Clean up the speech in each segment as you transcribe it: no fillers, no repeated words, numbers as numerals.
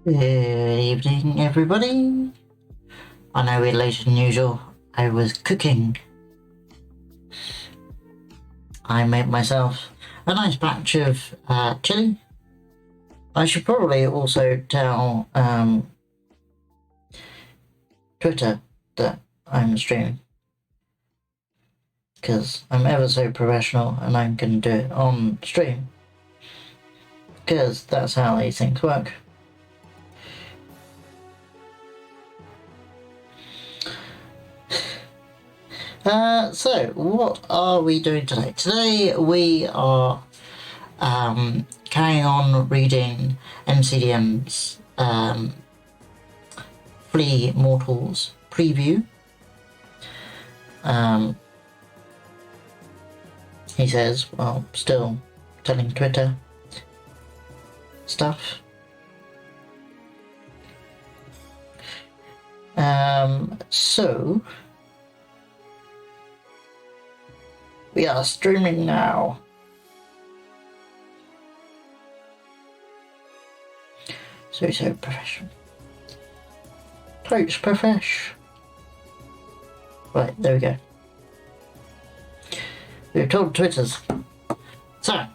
Good evening, everybody. I know we're later than usual. I was cooking. I made myself a nice batch of chili. I should probably also tell Twitter that I'm streaming, because I'm ever so professional and I can do it on stream, because that's how these things work. So what are we doing today? Today we are carrying on reading MCDM's Flea Mortals preview. He says, well, still telling Twitter stuff. So we are streaming now. So professional. Totes profesh. Right, there we go. We've told Twitters. So,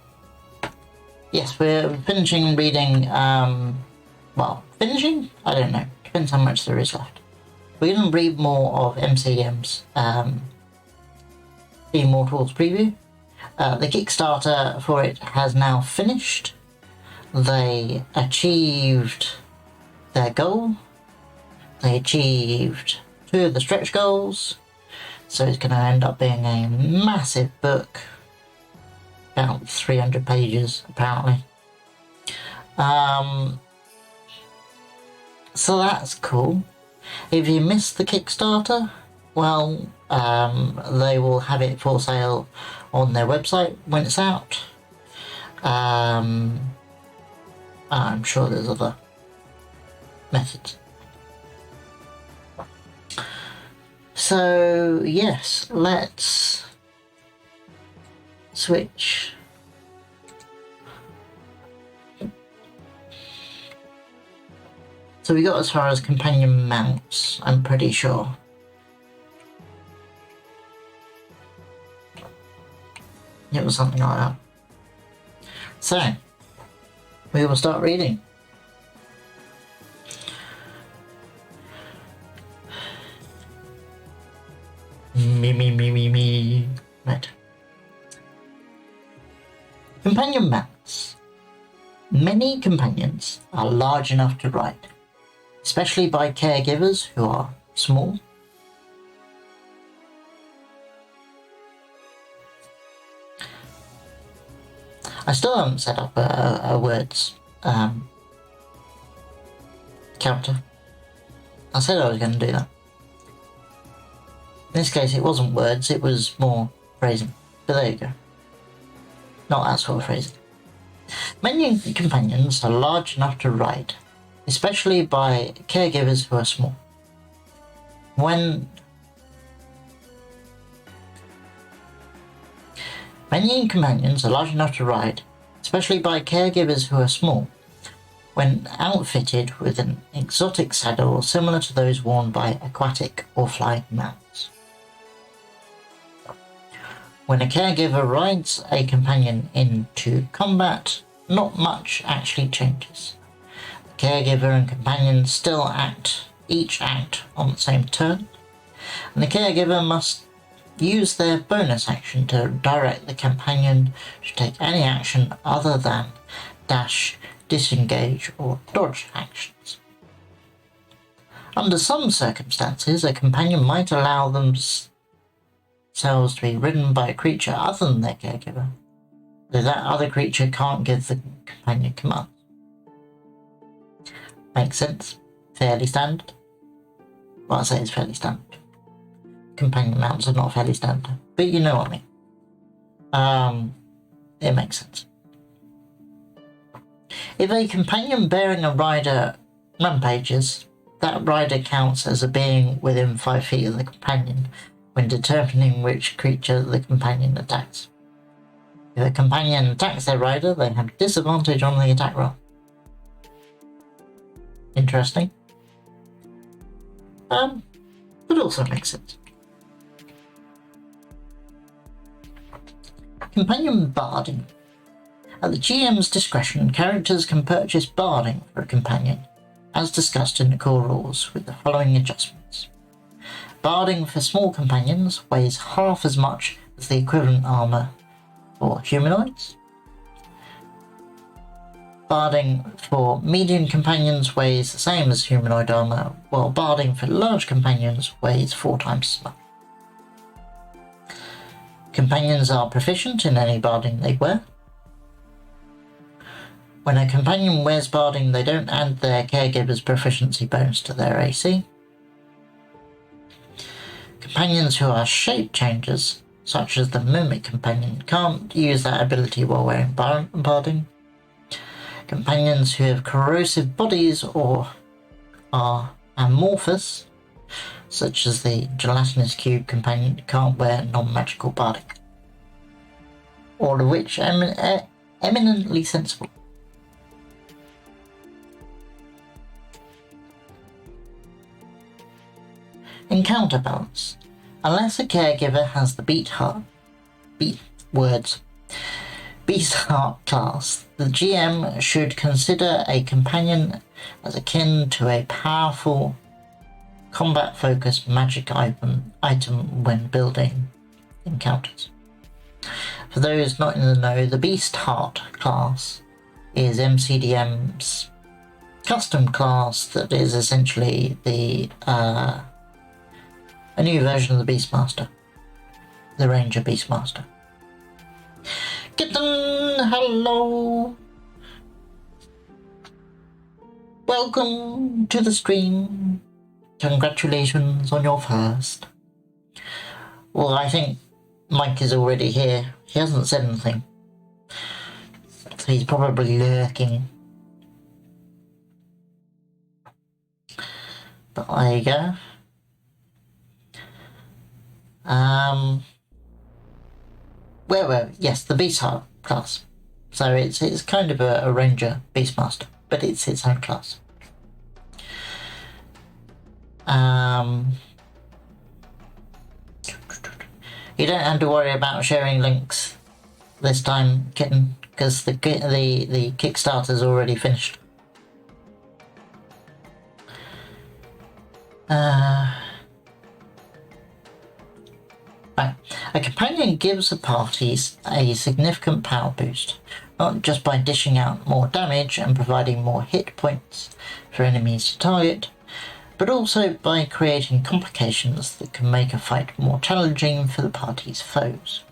yes, we're finishing reading, well, finishing? I don't know. Depends how much there is left. We're going to read more of MCDM's The Immortals preview. The Kickstarter for it has now finished. They achieved their goal. They achieved 2 of the stretch goals. So it's going to end up being a massive book. About 300 pages, apparently. So that's cool. If you missed the Kickstarter, well, they will have it for sale on their website when it's out. I'm sure there's other methods. So yes, let's switch. So we got as far as companion mounts, I'm pretty sure. It was something like that. So, we will start reading. Me. Right. Companion mounts. Many companions are large enough to ride. especially by caregivers who are small. I still haven't set up a words counter. I said I was going to do that. In this case, it wasn't words, it was more phrasing. But there you go. Not that sort of phrasing. Many companions are large enough to ride, especially by caregivers who are small. Many companions are large enough to ride, especially by caregivers who are small, when outfitted with an exotic saddle similar to those worn by aquatic or flying mounts. When a caregiver rides a companion into combat, not much actually changes. The caregiver and companion still each act on the same turn, and the caregiver must use their bonus action to direct the companion to take any action other than dash, disengage, or dodge actions. Under some circumstances, a companion might allow themselves to be ridden by a creature other than their caregiver, though that other creature can't give the companion commands. Makes sense? Fairly standard? Well, I say it's fairly standard. Companion mounts are not fairly standard, but you know what I mean. It makes sense. If a companion bearing a rider rampages, that rider counts as a being within 5 feet of the companion when determining which creature the companion attacks. If a companion attacks their rider, they have disadvantage on the attack roll. Interesting. But also makes sense. Companion barding. At the GM's discretion, characters can purchase barding for a companion, as discussed in the core rules, with the following adjustments. Barding for small companions weighs half as much as the equivalent armor for humanoids. Barding for medium companions weighs the same as humanoid armor, while barding for large companions weighs 4 times as much. Companions are proficient in any barding they wear. When a companion wears barding, they don't add their caregiver's proficiency bonus to their AC. Companions who are shape changers, such as the mimic companion, can't use that ability while wearing barding. Companions who have corrosive bodies or are amorphous, such as the gelatinous cube companion, can't wear non-magical barding. All of which are eminently sensible. In counterbalance, unless a caregiver has the Beast Heart class, the GM should consider a companion as akin to a powerful combat-focused magic item when building encounters. For those not in the know, the Beast Heart class is MCDM's custom class that is essentially a new version of the Beastmaster, the Ranger Beastmaster. Kitten, hello! Welcome to the stream. Congratulations on your first. Well, I think Mike is already here. He hasn't said anything, so he's probably lurking. But there you go. Where were we? Yes, the Beast Heart class. So it's kind of a Ranger Beastmaster, but it's its own class. You don't have to worry about sharing links this time, Kitten, because the Kickstarter's already finished. Right. A companion gives the parties a significant power boost. not just by dishing out more damage and providing more hit points for enemies to target, but also by creating complications that can make a fight more challenging for the party's foes.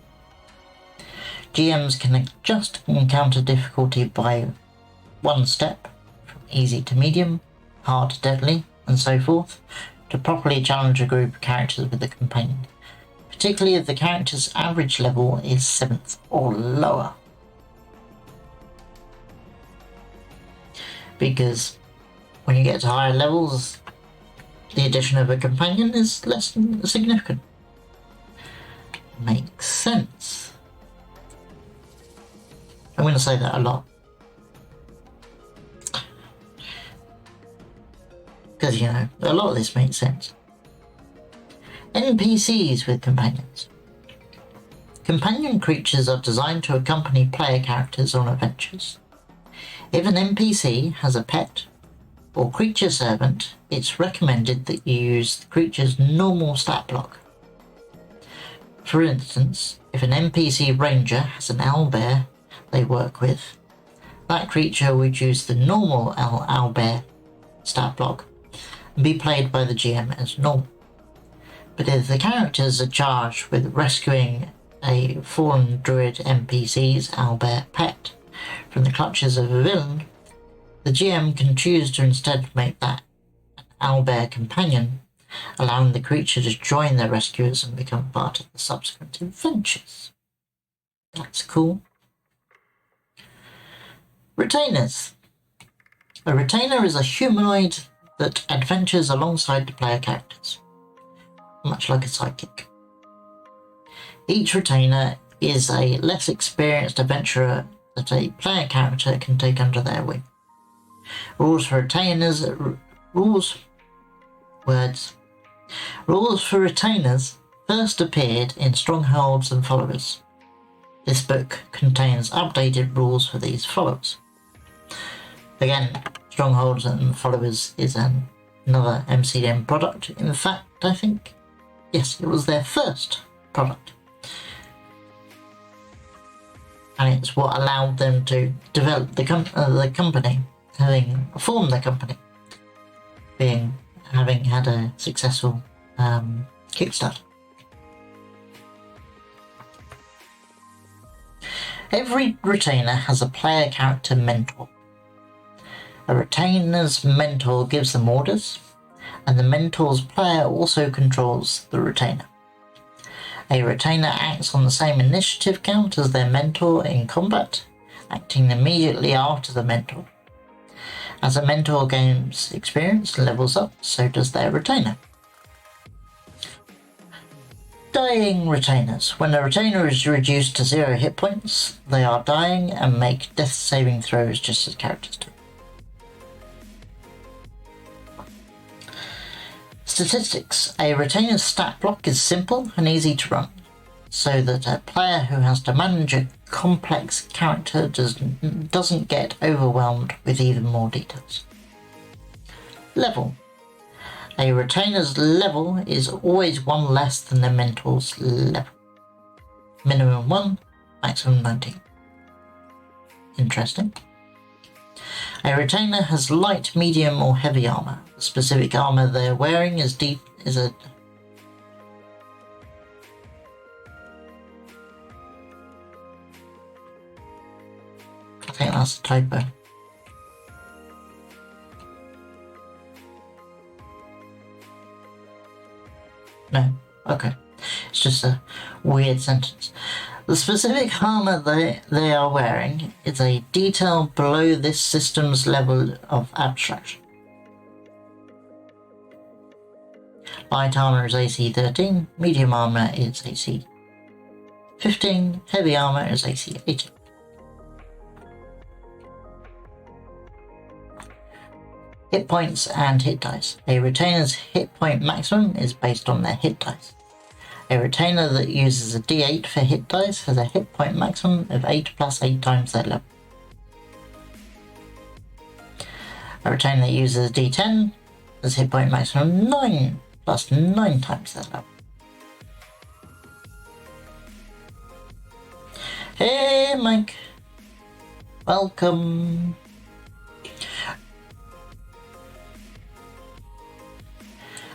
GMs can adjust encounter difficulty by one step, from easy to medium, hard to deadly, and so forth, to properly challenge a group of characters with a companion, particularly if the character's average level is 7th or lower. Because when you get to higher levels, the addition of a companion is less than significant. Makes sense. I'm going to say that a lot. Because, you know, a lot of this makes sense. NPCs with companions. Companion creatures are designed to accompany player characters on adventures. If an NPC has a pet or creature servant, it's recommended that you use the creature's normal stat block. For instance, if an NPC ranger has an owlbear they work with, that creature would use the normal owlbear stat block and be played by the GM as normal. But if the characters are charged with rescuing a fallen druid NPC's owlbear pet from the clutches of a villain, the GM can choose to instead make that an owlbear companion, allowing the creature to join their rescuers and become part of the subsequent adventures. That's cool. Retainers. A retainer is a humanoid that adventures alongside the player characters, much like a sidekick. Each retainer is a less experienced adventurer that a player character can take under their wing. Rules for retainers first appeared in Strongholds and Followers. This book contains updated rules for these followers. Again, Strongholds and Followers is another MCDM product. In fact, I think, yes, it was their first product. And it's what allowed them to develop the company, having formed the company, having had a successful Kickstarter. Every retainer has a player character mentor. A retainer's mentor gives them orders, and the mentor's player also controls the retainer. A retainer acts on the same initiative count as their mentor in combat, acting immediately after the mentor. As a mentor gains experience and levels up, so does their retainer. Dying retainers. When a retainer is reduced to 0 hit points, they are dying and make death saving throws just as characters do. Statistics. A retainer's stat block is simple and easy to run, so that a player who has to manage a complex character doesn't get overwhelmed with even more details. Level. A retainer's level is always 1 less than their mentor's level. Minimum 1, maximum 19. Interesting. A retainer has light, medium, or heavy armor. The specific armor they're wearing is I think that's a typo. No, okay. It's just a weird sentence. The specific armor they are wearing is a detail below this system's level of abstraction. Light armor is AC 13, medium armor is AC 15, heavy armor is AC 18. Hit points and hit dice. A retainer's hit point maximum is based on their hit dice. A retainer that uses a D8 for hit dice has a hit point maximum of 8 plus 8 times their level. A retainer that uses a D10 has a hit point maximum 9 plus 9 times their level. Hey Mike! Welcome.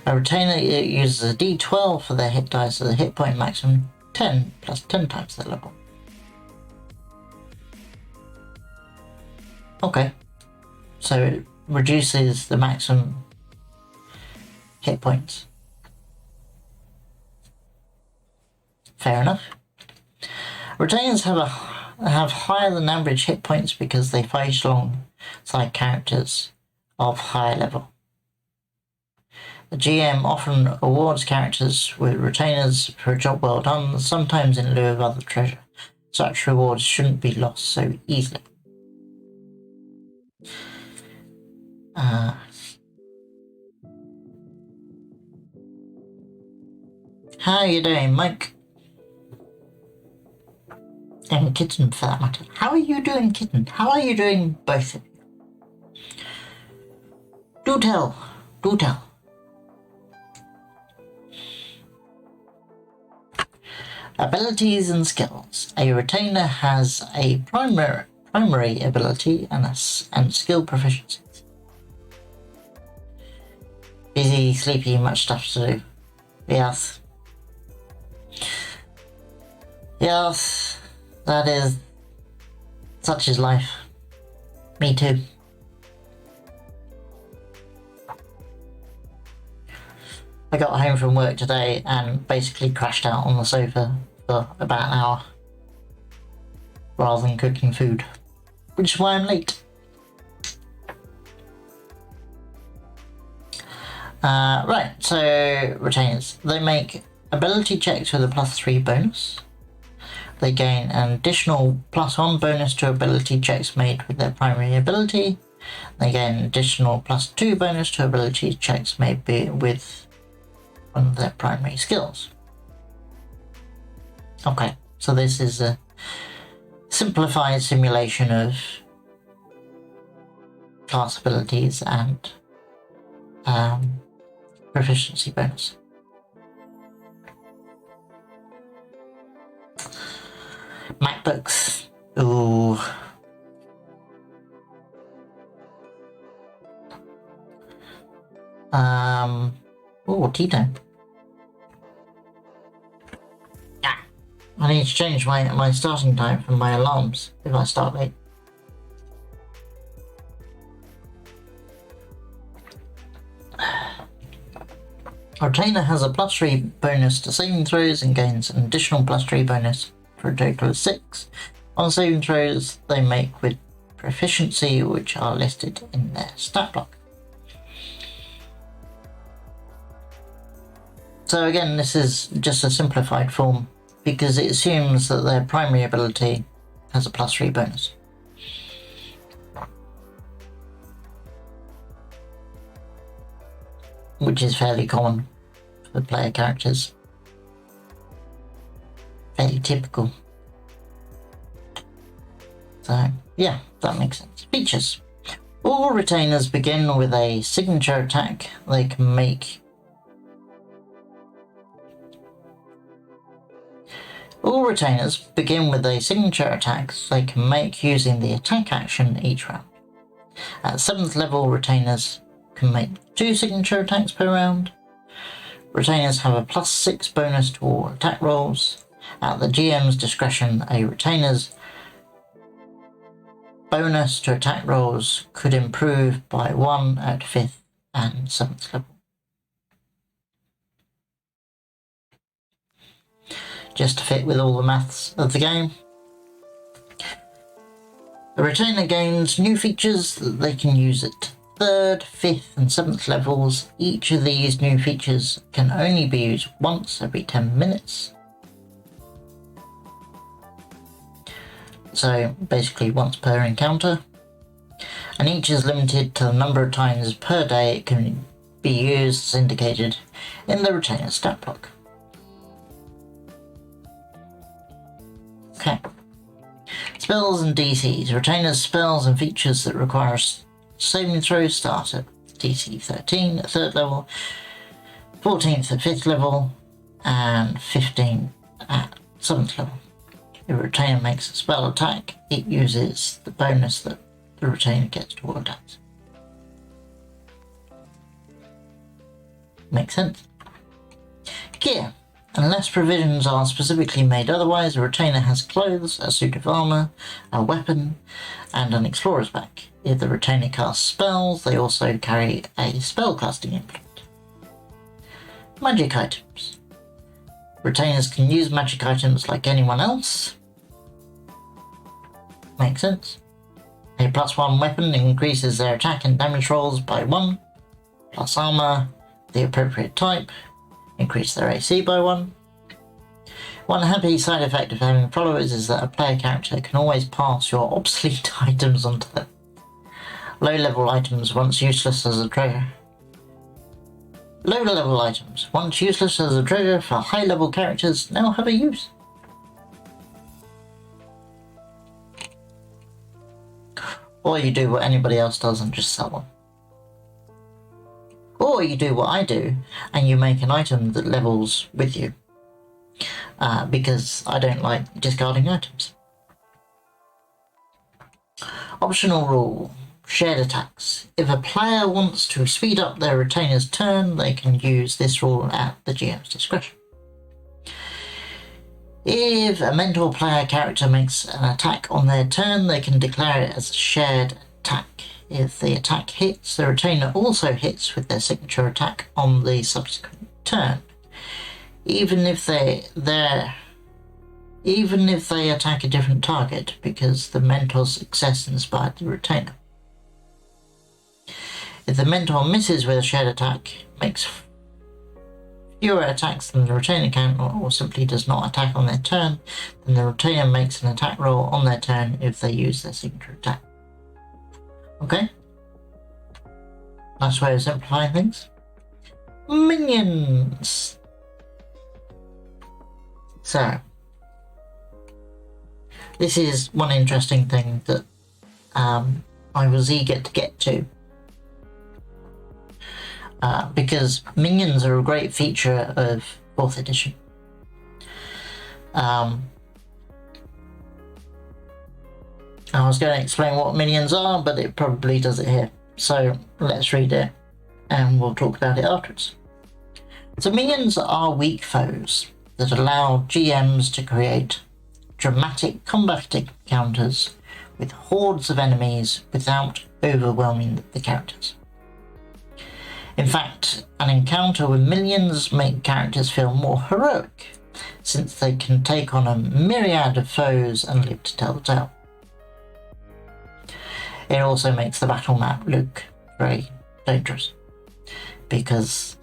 A retainer uses a d12 for their hit dice with a hit point maximum 10 plus 10 times their level. Okay, so it reduces the maximum hit points. Fair enough. Retainers have higher than average hit points because they fight alongside characters of higher level. The GM often awards characters with retainers for a job well done, sometimes in lieu of other treasure. Such rewards shouldn't be lost so easily. How are you doing, Mike? And Kitten, for that matter. How are you doing, Kitten? How are you doing, both of you? Do tell. Do tell. Abilities and skills. A retainer has a primary ability and skill proficiencies. Busy, sleepy, much stuff to do. Yes. Yes, that is... such is life. Me too. I got home from work today and basically crashed out on the sofa for about an hour rather than cooking food, which is why I'm late. Right, so retainers. They make ability checks with a +3 bonus. They gain an additional +1 bonus to ability checks made with their primary ability. They gain an additional +2 bonus to ability checks made with one of their primary skills. Okay, so this is a simplified simulation of class abilities and proficiency bonus. MacBooks. Ooh. Oh, tea time. Ah, I need to change my starting time for my alarms if I start late. A retainer has a +3 bonus to saving throws and gains an additional +3 bonus for a total of 6 on saving throws they make with proficiency, which are listed in their stat block. So again, this is just a simplified form because it assumes that their primary ability has a +3 bonus. Which is fairly common for player characters. Fairly typical. So, yeah, that makes sense. Features. All retainers begin with a signature attack they can make. All retainers begin with a signature attack they can make using the attack action each round. At 7th level, retainers can make 2 signature attacks per round. Retainers have a +6 bonus to all attack rolls. At the GM's discretion, a retainer's bonus to attack rolls could improve by 1 at 5th and 7th level. Just to fit with all the maths of the game. The retainer gains new features that they can use at 3rd, 5th and 7th levels. Each of these new features can only be used once every 10 minutes. So basically once per encounter. And each is limited to the number of times per day it can be used as indicated in the retainer stat block. Okay. Spells and DCs. Retainers, spells and features that require saving throws start at DC 13 at 3rd level, 14th at 5th level, and 15 at 7th level. If a retainer makes a spell attack, it uses the bonus that the retainer gets to all attacks. Makes sense. Gear. Unless provisions are specifically made otherwise, a retainer has clothes, a suit of armour, a weapon, and an explorer's pack. If the retainer casts spells, they also carry a spellcasting implement. Magic items. Retainers can use magic items like anyone else. Makes sense. A +1 weapon increases their attack and damage rolls by 1, plus armour, the appropriate type, increase their AC by 1. One happy side effect of having followers is that a player character can always pass your obsolete items onto them. Low-level items, once useless as a treasure. Low-level items, once useless as a treasure for high-level characters, now have a use. Or you do what anybody else does and just sell them. Or you do what I do, and you make an item that levels with you. Because I don't like discarding items. Optional rule. Shared attacks. If a player wants to speed up their retainer's turn, they can use this rule at the GM's discretion. If a mentor player character makes an attack on their turn, they can declare it as a shared attack. If the attack hits, the retainer also hits with their signature attack on the subsequent turn, even if they attack a different target, because the mentor's success inspired the retainer. If the mentor misses with a shared attack, makes fewer attacks than the retainer can, or simply does not attack on their turn, then the retainer makes an attack roll on their turn if they use their signature attack. Okay? Nice way of simplifying things. Minions! So, this is one interesting thing that I was eager to get to. Because minions are a great feature of 4th edition. I was going to explain what minions are, but it probably does it here. So let's read it and we'll talk about it afterwards. So minions are weak foes that allow GMs to create dramatic combat encounters with hordes of enemies without overwhelming the characters. In fact, an encounter with minions make characters feel more heroic, since they can take on a myriad of foes and live to tell the tale. It also makes the battle map look very dangerous, because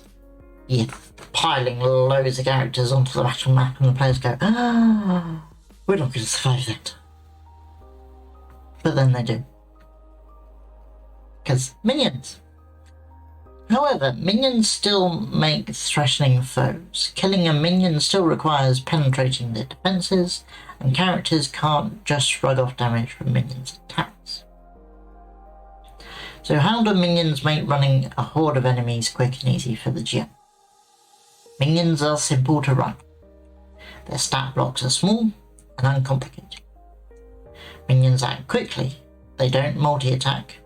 you're piling loads of characters onto the battle map and the players go, we're not going to survive that. But then they do. Because minions. However, minions still make threatening foes. Killing a minion still requires penetrating their defences, and characters can't just shrug off damage from minions' attacks. So how do minions make running a horde of enemies quick and easy for the GM? Minions are simple to run. Their stat blocks are small and uncomplicated. Minions act quickly. They don't multi-attack,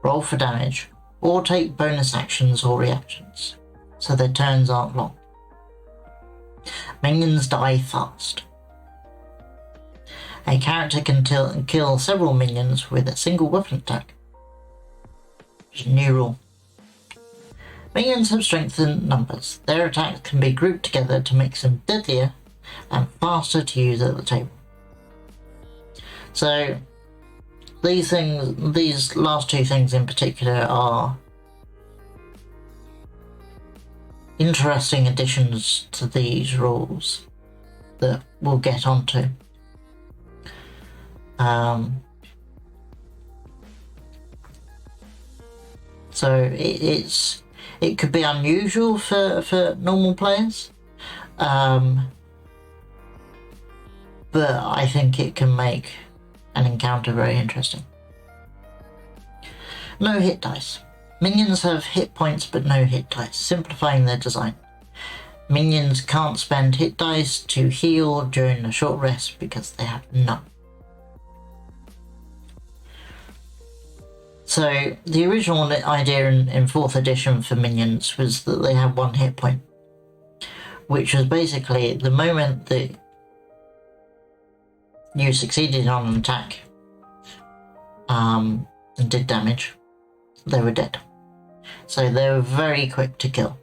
roll for damage, or take bonus actions or reactions, so their turns aren't long. Minions die fast. A character can kill several minions with a single weapon attack. It's a new rule. Minions have strength in numbers. Their attacks can be grouped together to make them deadlier and faster to use at the table. So these last two things in particular are interesting additions to these rules that we'll get onto. So it could be unusual for normal players, but I think it can make an encounter very interesting. No hit dice. Minions have hit points but no hit dice, simplifying their design. Minions can't spend hit dice to heal during a short rest because they have none. So the original idea in 4th edition for minions was that they had 1 hit point, which was basically the moment that you succeeded on an attack and did damage, they were dead. So they were very quick to kill.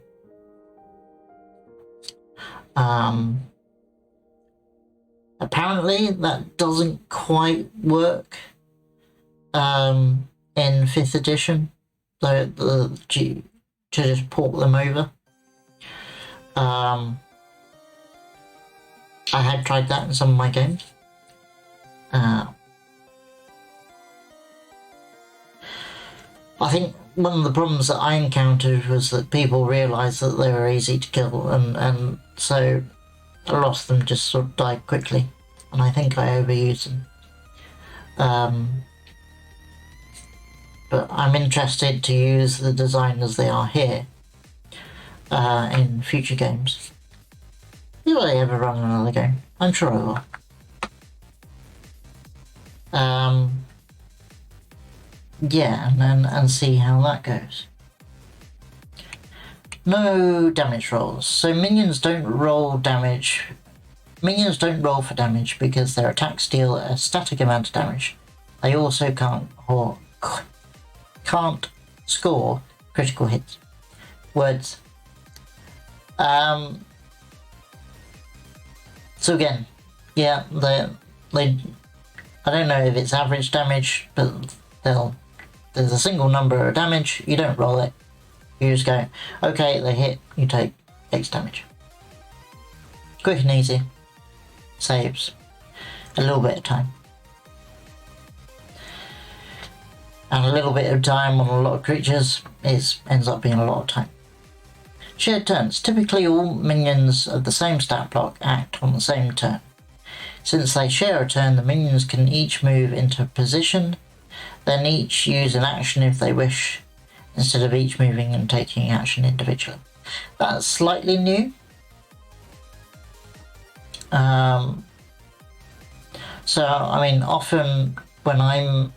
Apparently that doesn't quite work in 5th edition, to just port them over. I had tried that in some of my games. I think one of the problems that I encountered was that people realised that they were easy to kill, and so a lot of them just sort of died quickly, and I think I overused them. But I'm interested to use the design as they are here in future games. If I ever run another game, I'm sure I will. Yeah, and see how that goes. No damage rolls. So minions don't roll damage. Minions don't roll for damage because their attacks deal a static amount of damage. They also can't score critical hits. Words. So again, yeah, they I don't know if it's average damage, but there's a single number of damage. You don't roll it. You just go, okay, they hit. You take X damage. Quick and easy. Saves a little bit of time. And a little bit of time on a lot of creatures ends up being a lot of time. Shared turns. Typically all minions of the same stat block act on the same turn. Since they share a turn, the minions can each move into a position, then each use an action if they wish, instead of each moving and taking action individually. That's slightly new. So, I mean, often when I'm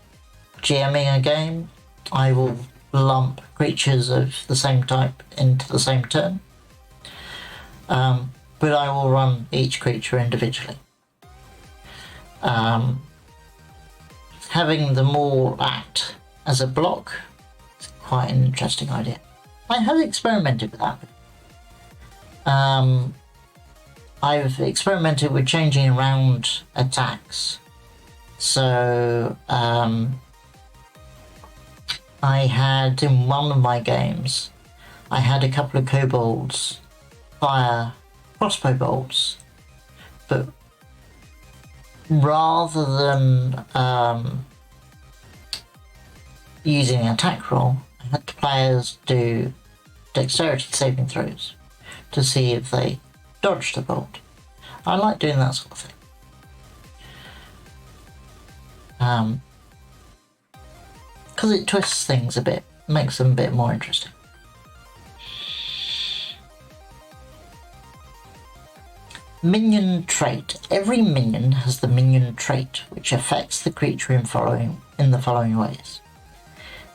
GMing a game, I will lump creatures of the same type into the same turn. But I will run each creature individually. Having them all act as a block is quite an interesting idea. I have experimented with that. I've experimented with changing around attacks. So I had in one of my games, I had a couple of kobolds fire crossbow bolts, but rather than using an attack roll, I had the players do dexterity saving throws to see if they dodged the bolt. I like doing that sort of thing. Because it twists things a bit, makes them a bit more interesting. Minion trait. Every minion has the minion trait, which affects the creature in the following ways.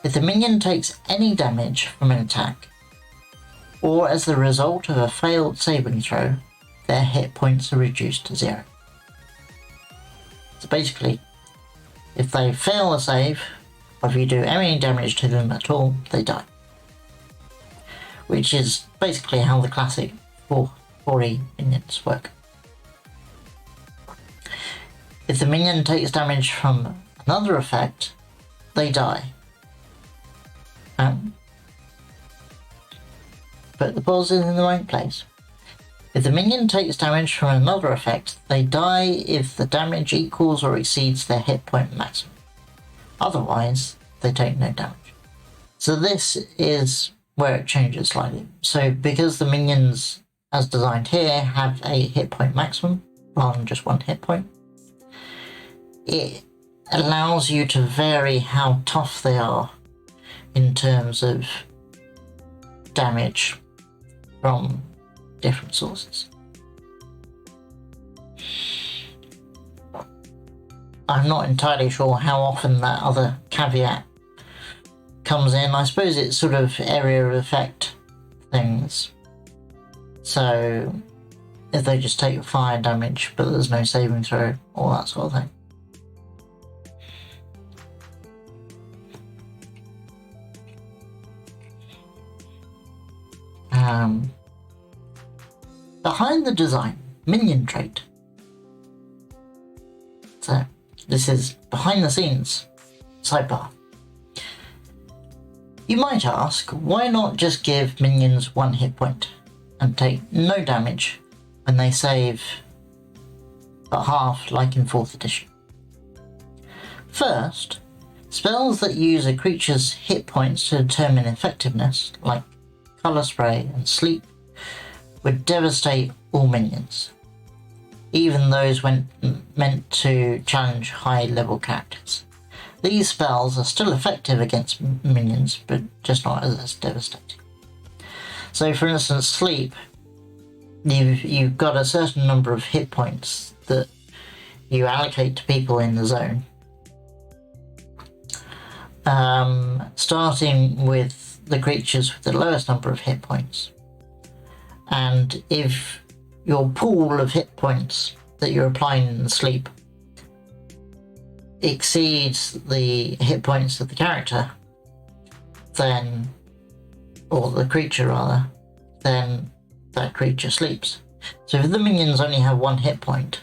If the minion takes any damage from an attack, or as the result of a failed saving throw, their hit points are reduced to 0. So basically, if they fail a save, or if you do any damage to them at all, they die. Which is basically how the classic 4E minions work. If the minion takes damage from another effect, they die. Put the pause in the right place. If the minion takes damage from another effect, they die if the damage equals or exceeds their hit point maximum. Otherwise, they take no damage. So this is where it changes slightly. So because the minions, as designed here, have a hit point maximum, rather than just 1 hit point, it allows you to vary how tough they are in terms of damage from different sources. I'm not entirely sure how often that other caveat comes in. I suppose it's sort of area of effect things. So if they just take fire damage but there's no saving throw, all that sort of thing. Behind the design, minion trait. So this is behind the scenes sidebar. You might ask, why not just give minions 1 hit point and take no damage when they save but half, like in 4th edition? First, spells that use a creature's hit points to determine effectiveness, like Colour Spray and Sleep, would devastate all minions, even those meant to challenge high-level characters. These spells are still effective against minions, but just not as devastating. So for instance, Sleep, you've got a certain number of hit points that you allocate to people in the zone. Starting with the creatures with the lowest number of hit points. And if your pool of hit points that you're applying in Sleep exceeds the hit points of the character, then, or the creature rather, then that creature sleeps. So if the minions only have 1 hit point,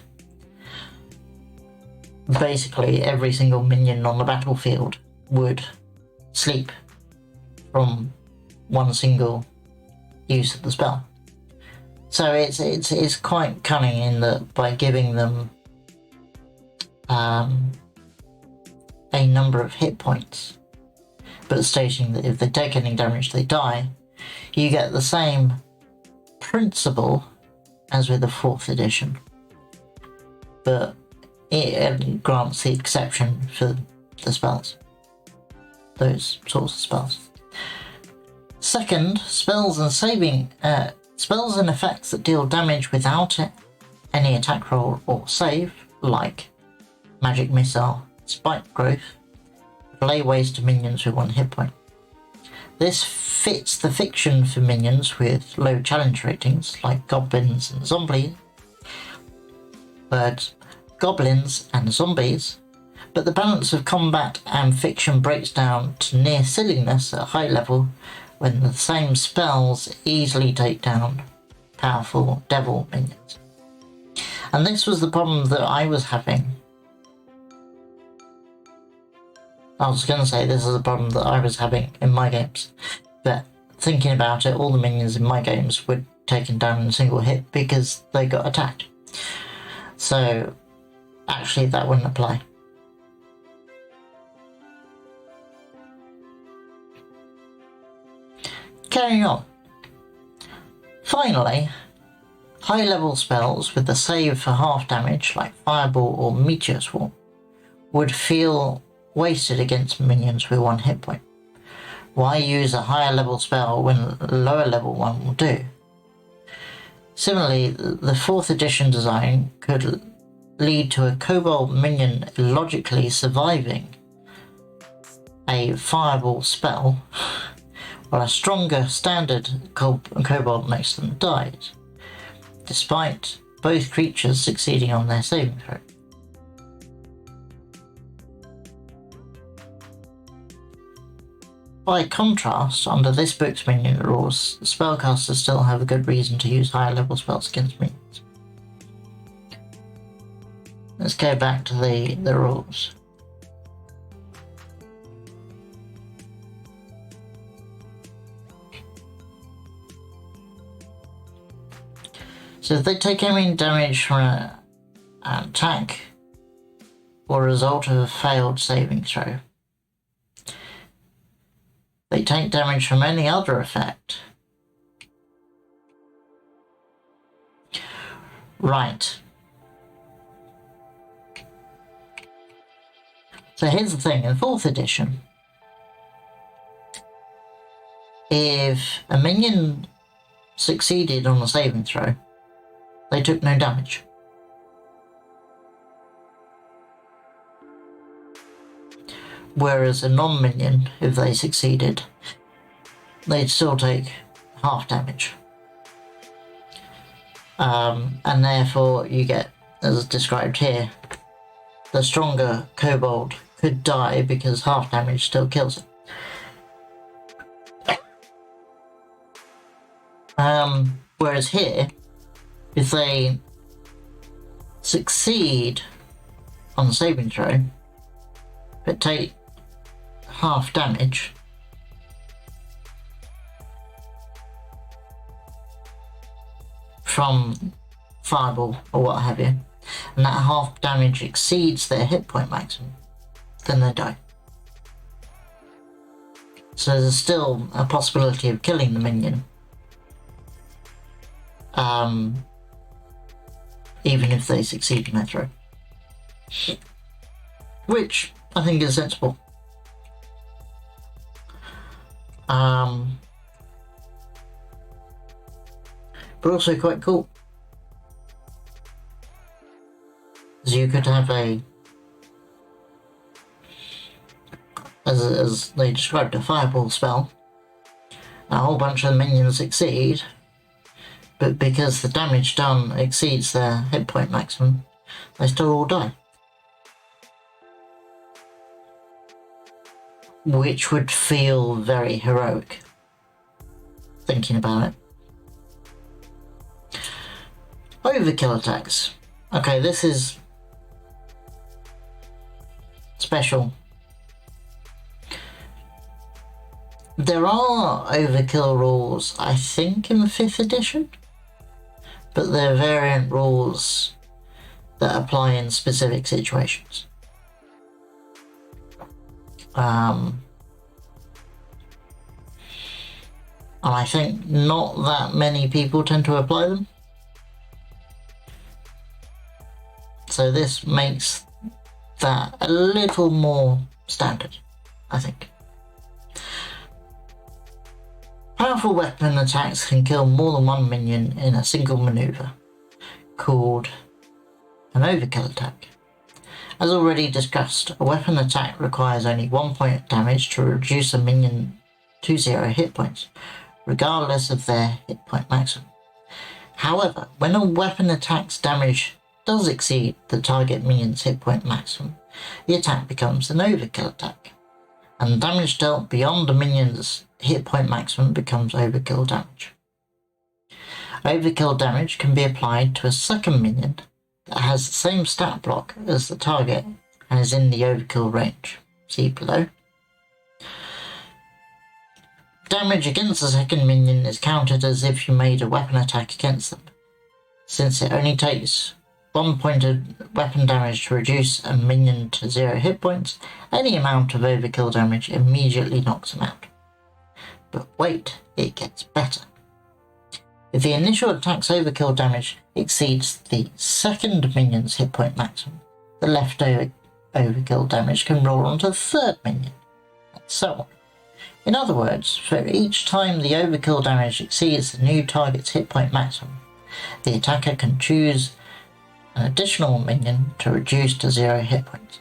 basically every single minion on the battlefield would sleep from one single use of the spell. So it's quite cunning in that by giving them a number of hit points, but stating that if they take any damage they die, you get the same principle as with the 4th edition, but it grants the exception for the spells, those sorts of spells. Second, spells and effects that deal damage without any attack roll or save, like Magic Missile, Spike Growth, lay waste to minions with 1 hit point. This fits the fiction for minions with low challenge ratings, like goblins and zombies, but the balance of combat and fiction breaks down to near silliness at high level when the same spells easily take down powerful devil minions. And this was the problem that I was having. I was going to say this is a problem that I was having in my games, but thinking about it, all the minions in my games were taken down in a single hit because they got attacked. So actually that wouldn't apply. Carrying on. Finally, high-level spells with the save for half damage, like Fireball or Meteor Swarm, would feel wasted against minions with 1 hit point. Why use a higher level spell when a lower level one will do? Similarly, the 4th edition design could lead to a Kobold minion logically surviving a Fireball spell, while a stronger standard Kobold next to them died, despite both creatures succeeding on their saving throw. By contrast, under this book's minion rules, spellcasters still have a good reason to use higher level spells against minions. Let's go back to the rules. So if they take any damage from an attack or result of a failed saving throw, they take damage from any other effect. Right. So here's the thing, in 4th edition, if a minion succeeded on a saving throw, they took no damage. Whereas a non-minion, if they succeeded, they'd still take half damage. And therefore you get, as described here, the stronger kobold could die because half damage still kills it. Whereas here, if they succeed on the saving throw, but take half damage, from fireball or what have you, and that half damage exceeds their hit point maximum, then they die. So there's still a possibility of killing the minion, even if they succeed in their throw. Which I think is sensible. But also quite cool. So you could have as they described, a fireball spell. A whole bunch of minions succeed, but because the damage done exceeds their hit point maximum, they still all die. Which would feel very heroic, thinking about it. Overkill attacks. Okay, this is special. There are overkill rules, I think, in the 5th edition, but they're variant rules that apply in specific situations. And I think not that many people tend to apply them. So this makes that a little more standard, I think. Powerful weapon attacks can kill more than one minion in a single maneuver, called an overkill attack. As already discussed, a weapon attack requires only 1 point of damage to reduce a minion to 0 hit points, regardless of their hit point maximum. However, when a weapon attack's damage does exceed the target minion's hit point maximum, the attack becomes an overkill attack, and damage dealt beyond the minion's hit point maximum becomes overkill damage. Overkill damage can be applied to a second minion that has the same stat block as the target and is in the overkill range. See below. Damage against the second minion is counted as if you made a weapon attack against them, since it only takes 1 point of weapon damage to reduce a minion to 0 hit points. Any amount of overkill damage immediately knocks them out. But wait, it gets better. If the initial attack's overkill damage exceeds the second minion's hit point maximum, the leftover overkill damage can roll onto the third minion, and so on. In other words, for each time the overkill damage exceeds the new target's hit point maximum, the attacker can choose an additional minion to reduce to 0 hit points.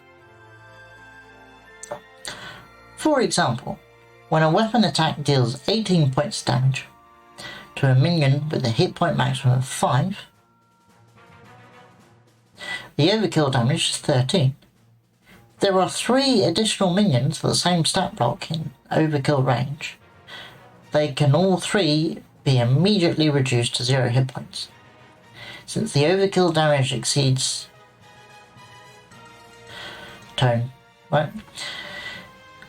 For example, when a weapon attack deals 18 points of damage to a minion with a hit point maximum of 5, the overkill damage is 13. If there are 3 additional minions for the same stat block in overkill range, they can all 3 be immediately reduced to 0 hit points. Since the overkill damage exceeds tone, right?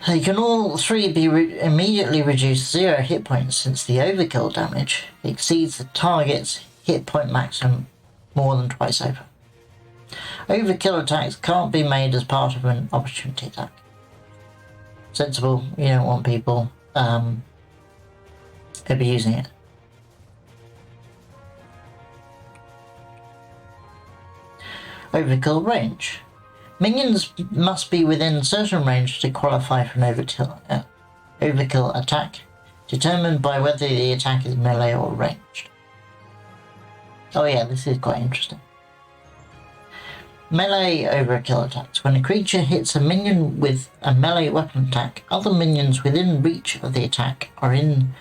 They can all 3 be immediately reduced to 0 hit points since the overkill damage exceeds the target's hit point maximum more than twice over. Overkill attacks can't be made as part of an opportunity attack. Sensible, you don't want people abusing it. Overkill range. Minions must be within certain range to qualify for an overkill attack, determined by whether the attack is melee or ranged. Oh yeah, this is quite interesting. Melee overkill attacks. When a creature hits a minion with a melee weapon attack, other minions within reach of the attack are in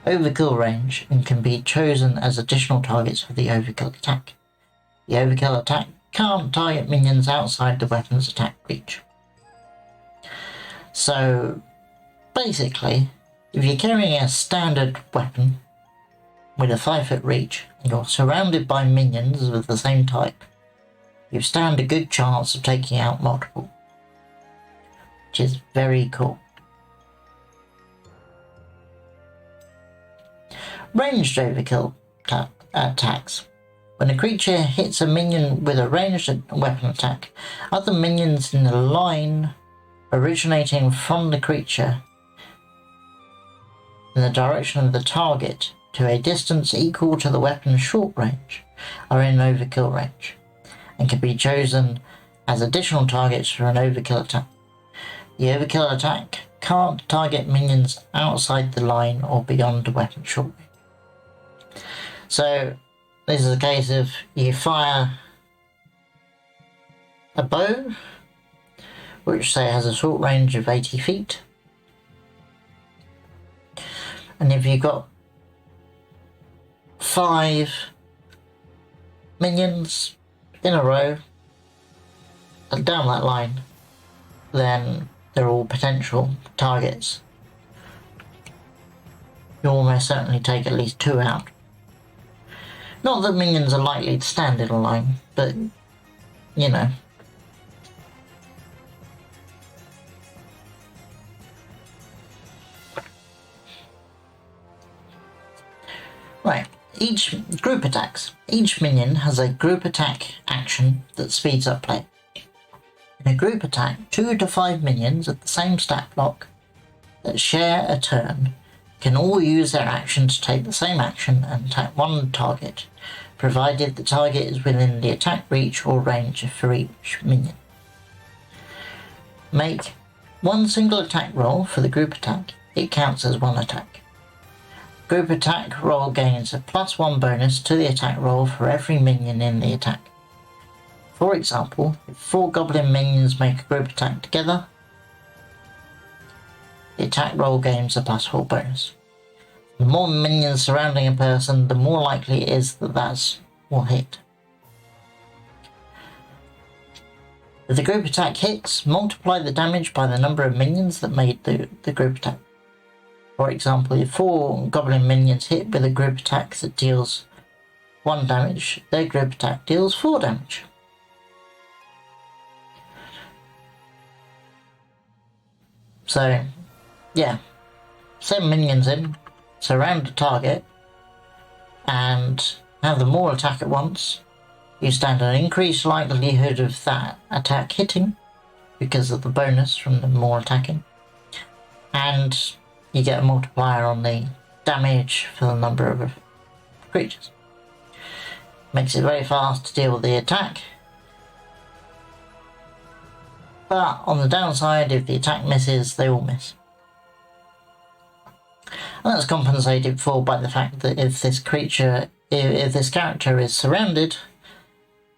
overkill range and can be chosen as additional targets for the overkill attack. The overkill attack can't target minions outside the weapon's attack reach. So basically, if you're carrying a standard weapon with a 5-foot reach and you're surrounded by minions of the same type, you stand a good chance of taking out multiple, which is very cool. Ranged overkill attacks. When a creature hits a minion with a ranged weapon attack, other minions in the line originating from the creature in the direction of the target to a distance equal to the weapon's short range are in overkill range and can be chosen as additional targets for an overkill attack. The overkill attack can't target minions outside the line or beyond the weapon's short range. So this is a case of you fire a bow, which say has a short range of 80 feet. And if you've got 5 minions in a row and down that line, then they're all potential targets. You almost certainly take at least 2 out. Not that minions are likely to stand in a line, but you know. Right, each group attacks. Each minion has a group attack action that speeds up play. In a group attack, 2 to 5 minions at the same stat block that share a turn can all use their action to take the same action and attack one target, provided the target is within the attack reach or range for each minion. Make one single attack roll for the group attack. It counts as one attack. Group attack roll gains a +1 bonus to the attack roll for every minion in the attack. For example, if 4 goblin minions make a group attack together, the attack roll gains a +4 bonus. The more minions surrounding a person, the more likely it is that will hit. If the group attack hits, multiply the damage by the number of minions that made the group attack. For example, if 4 goblin minions hit with a group attack that deals 1 damage, their group attack deals 4 damage. So, yeah, 7 minions in, surround the target, and have them all attack at once. You stand an increased likelihood of that attack hitting because of the bonus from the more attacking, and you get a multiplier on the damage for the number of creatures. Makes it very fast to deal with the attack, but on the downside, if the attack misses, they all miss. And that's compensated for by the fact that if this character is surrounded,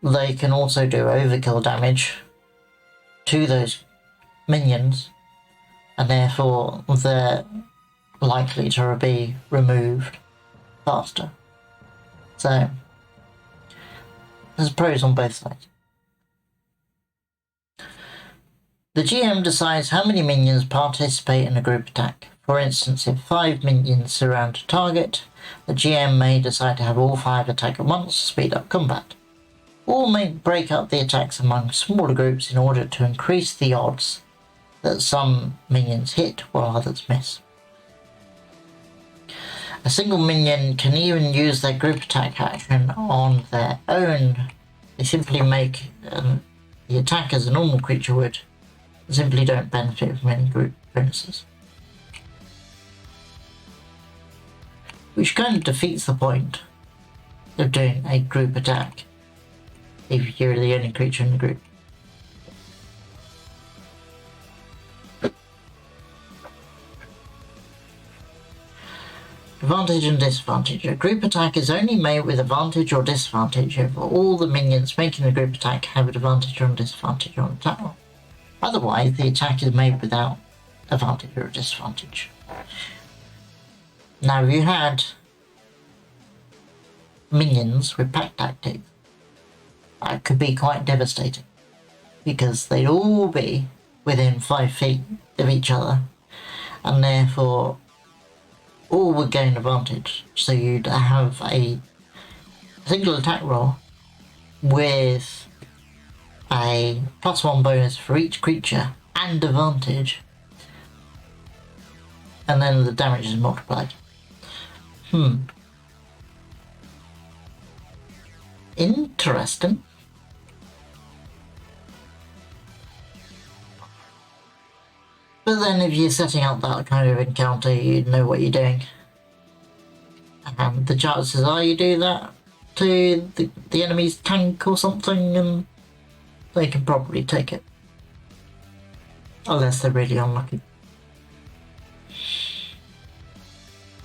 they can also do overkill damage to those minions, and therefore they're likely to be removed faster. So there's pros on both sides. The GM decides how many minions participate in a group attack. For instance, if 5 minions surround a target, the GM may decide to have all 5 attack at once to speed up combat, or may break up the attacks among smaller groups in order to increase the odds that some minions hit while others miss. A single minion can even use their group attack action on their own. They simply make the attack as a normal creature would, and simply don't benefit from any group bonuses. Which kind of defeats the point of doing a group attack if you're the only creature in the group. Advantage and disadvantage. A group attack is only made with advantage or disadvantage if all the minions making the group attack have advantage or disadvantage on attack roll. Otherwise, the attack is made without advantage or disadvantage. Now, if you had minions with pack tactics, that could be quite devastating, because they'd all be within 5 feet of each other, and therefore all would gain advantage. So you'd have a single attack roll with a +1 bonus for each creature and advantage, and then the damage is multiplied. Interesting. But then if you're setting up that kind of encounter, you know what you're doing. And the chances are you do that to the enemy's tank or something, and they can probably take it. Unless they're really unlucky.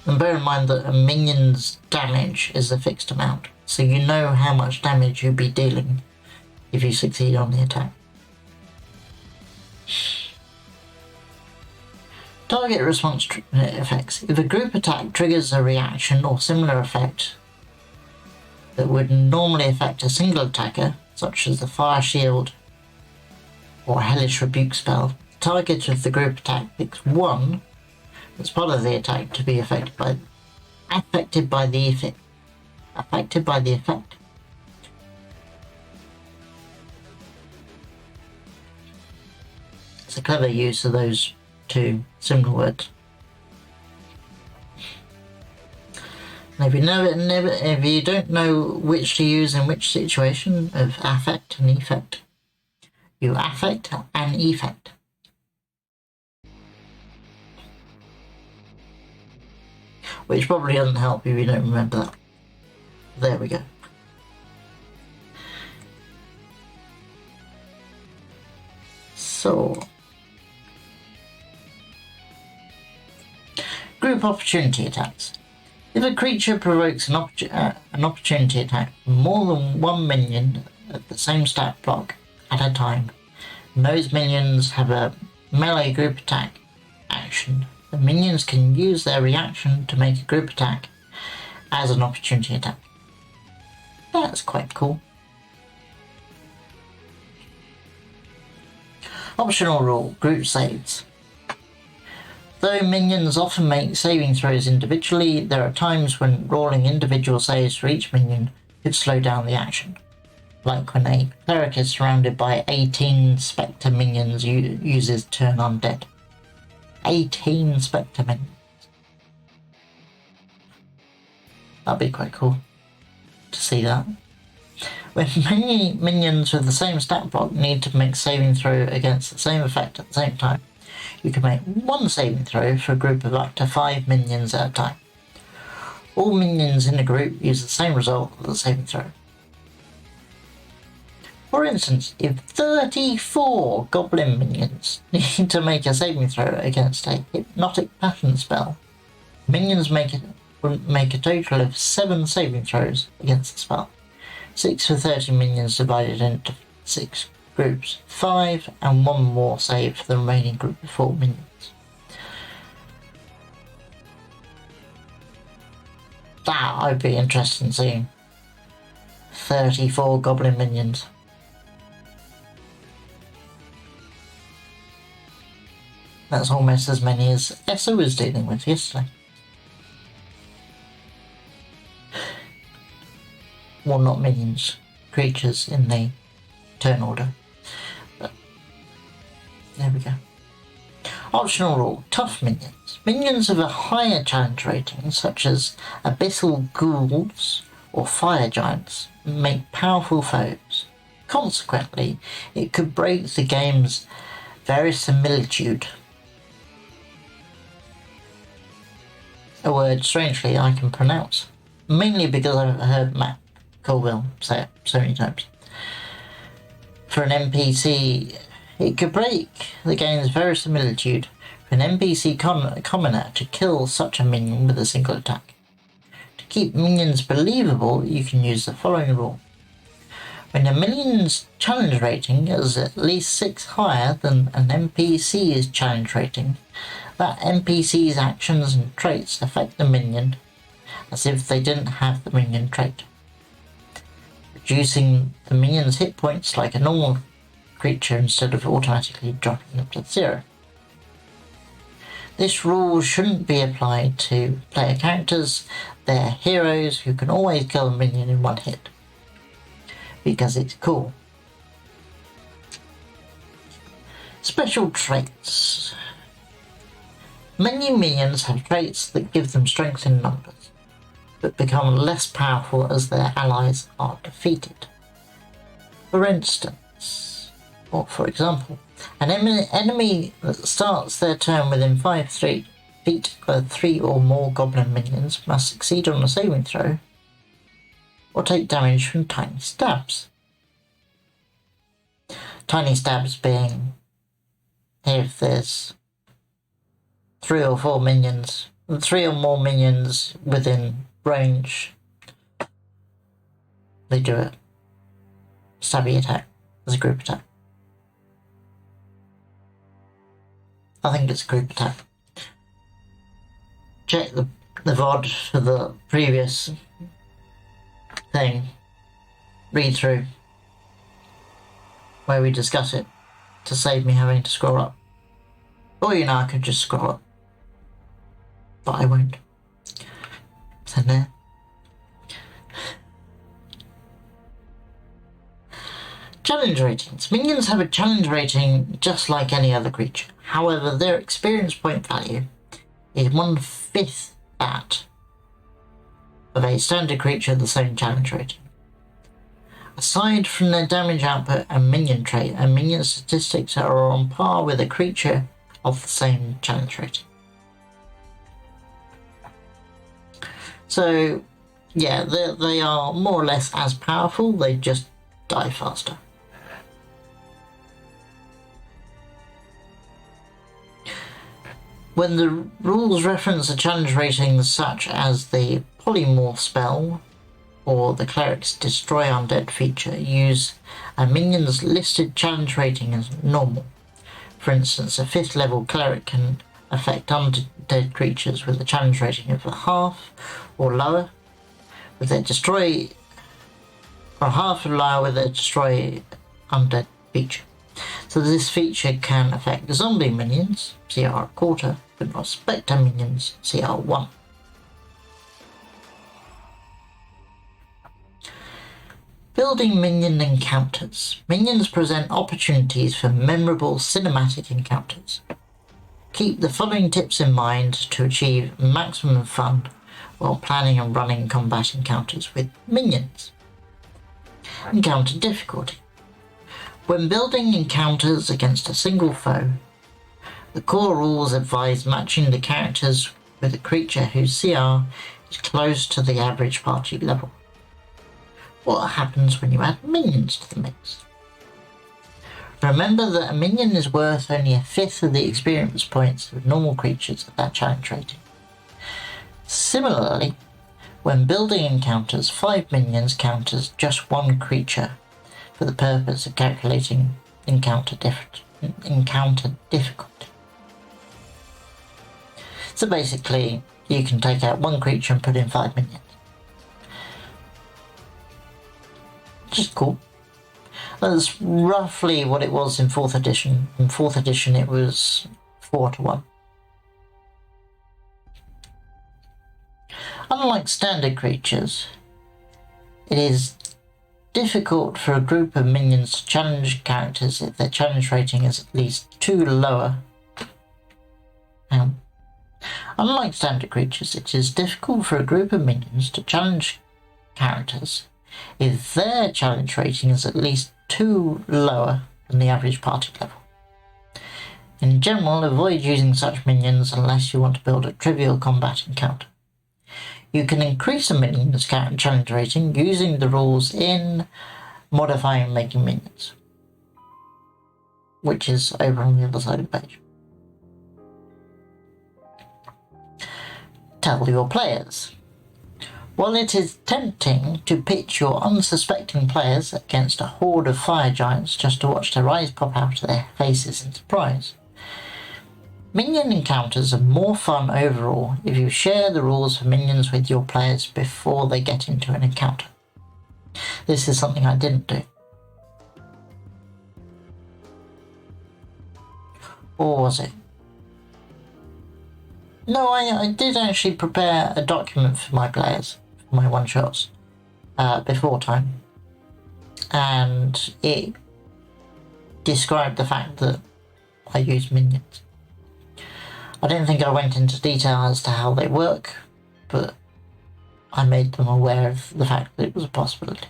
And bear in mind that a minion's damage is a fixed amount, so you know how much damage you'll be dealing if you succeed on the attack. Target response effects. If a group attack triggers a reaction or similar effect that would normally affect a single attacker, such as the Fire Shield or Hellish Rebuke spell, the target of the group attack picks one as part of the attack to be affected by the effect. It's a clever use of those two similar words. And if you don't know which to use in which situation of affect and effect, you affect and effect. Which probably doesn't help if you don't remember that. There we go. So, group opportunity attacks. If a creature provokes an opportunity attack from more than one minion at the same stat block at a time, and those minions have a melee group attack action, the minions can use their reaction to make a group attack as an opportunity attack. That's quite cool. Optional rule, group saves. Though minions often make saving throws individually, there are times when rolling individual saves for each minion could slow down the action. Like when a cleric is surrounded by 18 Spectre minions uses Turn Undead. 18 Spectre minions. That'd be quite cool to see that. When many minions with the same stat block need to make saving throw against the same effect at the same time, you can make one saving throw for a group of up to 5 minions at a time. All minions in a group use the same result of the saving throw. For instance, if 34 goblin minions need to make a saving throw against a hypnotic pattern spell, minions would make a total of 7 saving throws against the spell. 6 for 30 minions divided into 6 groups, 5 and 1 more save for the remaining group of 4 minions. That I'd be interested in seeing. 34 goblin minions. That's almost as many as Essa was dealing with yesterday. Well, not minions, creatures in the turn order. But there we go. Optional rule, tough minions. Minions of a higher challenge rating, such as abyssal ghouls or fire giants, make powerful foes. Consequently, it could break the game's verisimilitude. A word, strangely, I can pronounce. Mainly because I've heard Matt Colville say it so many times. For an NPC, it could break the game's verisimilitude for an NPC commoner to kill such a minion with a single attack. keep minions believable, you can use the following rule. When a minion's challenge rating is at least 6 higher than an NPC's challenge rating, that NPC's actions and traits affect the minion as if they didn't have the minion trait, reducing the minion's hit points like a normal creature instead of automatically dropping them to 0. This rule shouldn't be applied to player characters. They're heroes who can always kill a minion in one hit, because it's cool. Special traits. Many minions have traits that give them strength in numbers, but become less powerful as their allies are defeated. For instance, or for example, an enemy that starts their turn within 5 feet of 3 or more goblin minions must succeed on a saving throw or take damage from tiny stabs. Tiny stabs being if there's 3 or more minions within range, they do a stabby attack as a group attack. I think it's a group attack. Check the VOD for the previous thing, read through where we discuss it to save me having to scroll up. Or I could just scroll up, but I won't. So there. Challenge ratings. Minions have a challenge rating just like any other creature. However, their experience point value is 1/5 that of a standard creature of the same challenge rating. Aside from their damage output and minion trait, and minion statistics are on par with a creature of the same challenge rating. So, yeah, they are more or less as powerful, they just die faster. When the rules reference a challenge rating such as the Polymorph spell or the Cleric's Destroy Undead feature, use a minion's listed challenge rating as normal. For instance, a 5th level Cleric can affect undead creatures with a challenge rating of a half or lower, with their Destroy, or half or lower with their Destroy Undead feature. So this feature can affect zombie minions, CR 1/4, but not Spectre minions, CR 1. Building minion encounters. Minions present opportunities for memorable cinematic encounters. Keep the following tips in mind to achieve maximum fun while planning and running combat encounters with minions. Encounter difficulty. When building encounters against a single foe, the core rules advise matching the characters with a creature whose CR is close to the average party level. What happens when you add minions to the mix? Remember that a minion is worth only 1/5 of the experience points of normal creatures at that challenge rating. Similarly, when building encounters, 5 minions count as just 1 creature for the purpose of calculating encounter difficulty. So basically, you can take out 1 creature and put in 5 minions. Which is cool. That's roughly what it was in 4th edition. In 4th edition it was 4-1. Unlike standard creatures, it is difficult for a group of minions to challenge characters if their challenge rating is at least 2 lower. Unlike standard creatures, it is difficult for a group of minions to challenge characters if their challenge rating is at least 2 lower than the average party level. In general, avoid using such minions unless you want to build a trivial combat encounter. You can increase a minion's challenge rating using the rules in Modifying and Making Minions, which is over on the other side of the page. Tell your players. While it is tempting to pitch your unsuspecting players against a horde of fire giants just to watch their eyes pop out of their faces in surprise, minion encounters are more fun overall if you share the rules for minions with your players before they get into an encounter. This is something I didn't do. Or was it? No, I did actually prepare a document for my players, for my one-shots, before time. And it described the fact that I use minions. I don't think I went into detail as to how they work, but I made them aware of the fact that it was a possibility.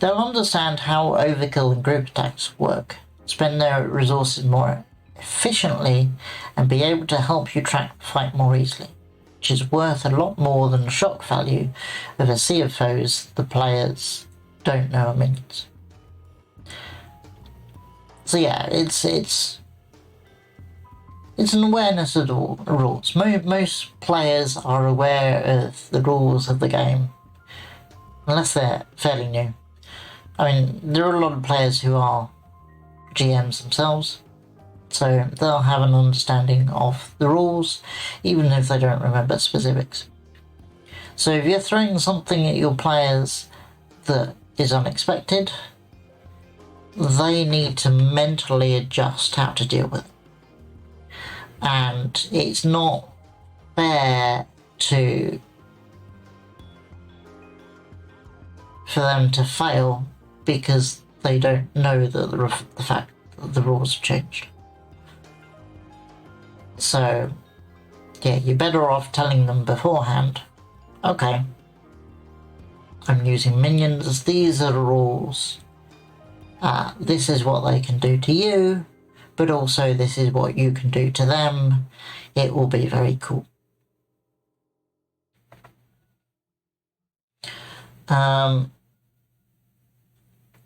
They'll understand how overkill and group attacks work, spend their resources more efficiently, and be able to help you track the fight more easily, which is worth a lot more than the shock value of a sea of foes the players don't know are minions. So yeah, it's an awareness of the rules. Most players are aware of the rules of the game, unless they're fairly new. I mean, there are a lot of players who are GMs themselves, so they'll have an understanding of the rules, even if they don't remember specifics. So if you're throwing something at your players that is unexpected, they need to mentally adjust how to deal with it. And it's not fair for them to fail because they don't know that the fact that the rules have changed. So, yeah, you're better off telling them beforehand, okay, I'm using minions, these are the rules, this is what they can do to you, but also this is what you can do to them. It will be very cool.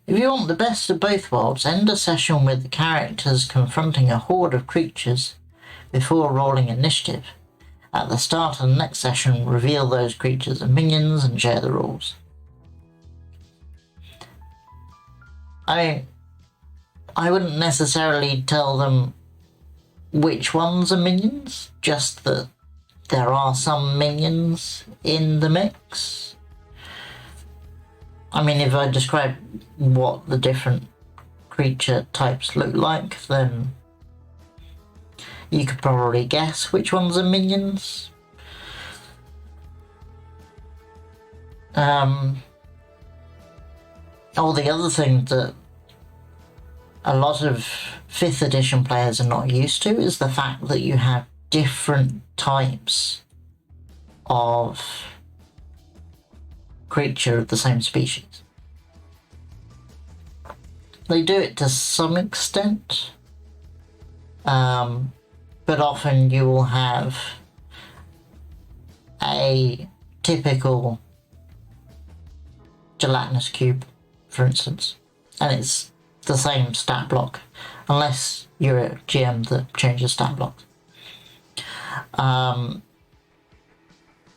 If you want the best of both worlds, end a session with the characters confronting a horde of creatures before rolling initiative. At the start of the next session, reveal those creatures and minions and share the rules. I wouldn't necessarily tell them which ones are minions, just that there are some minions in the mix. I mean, if I describe what the different creature types look like, then you could probably guess which ones are minions. The other thing that a lot of 5th edition players are not used to is the fact that you have different types of creature of the same species. They do it to some extent, but often you will have a typical gelatinous cube, for instance, and it's the same stat block, unless you're a GM that changes stat blocks.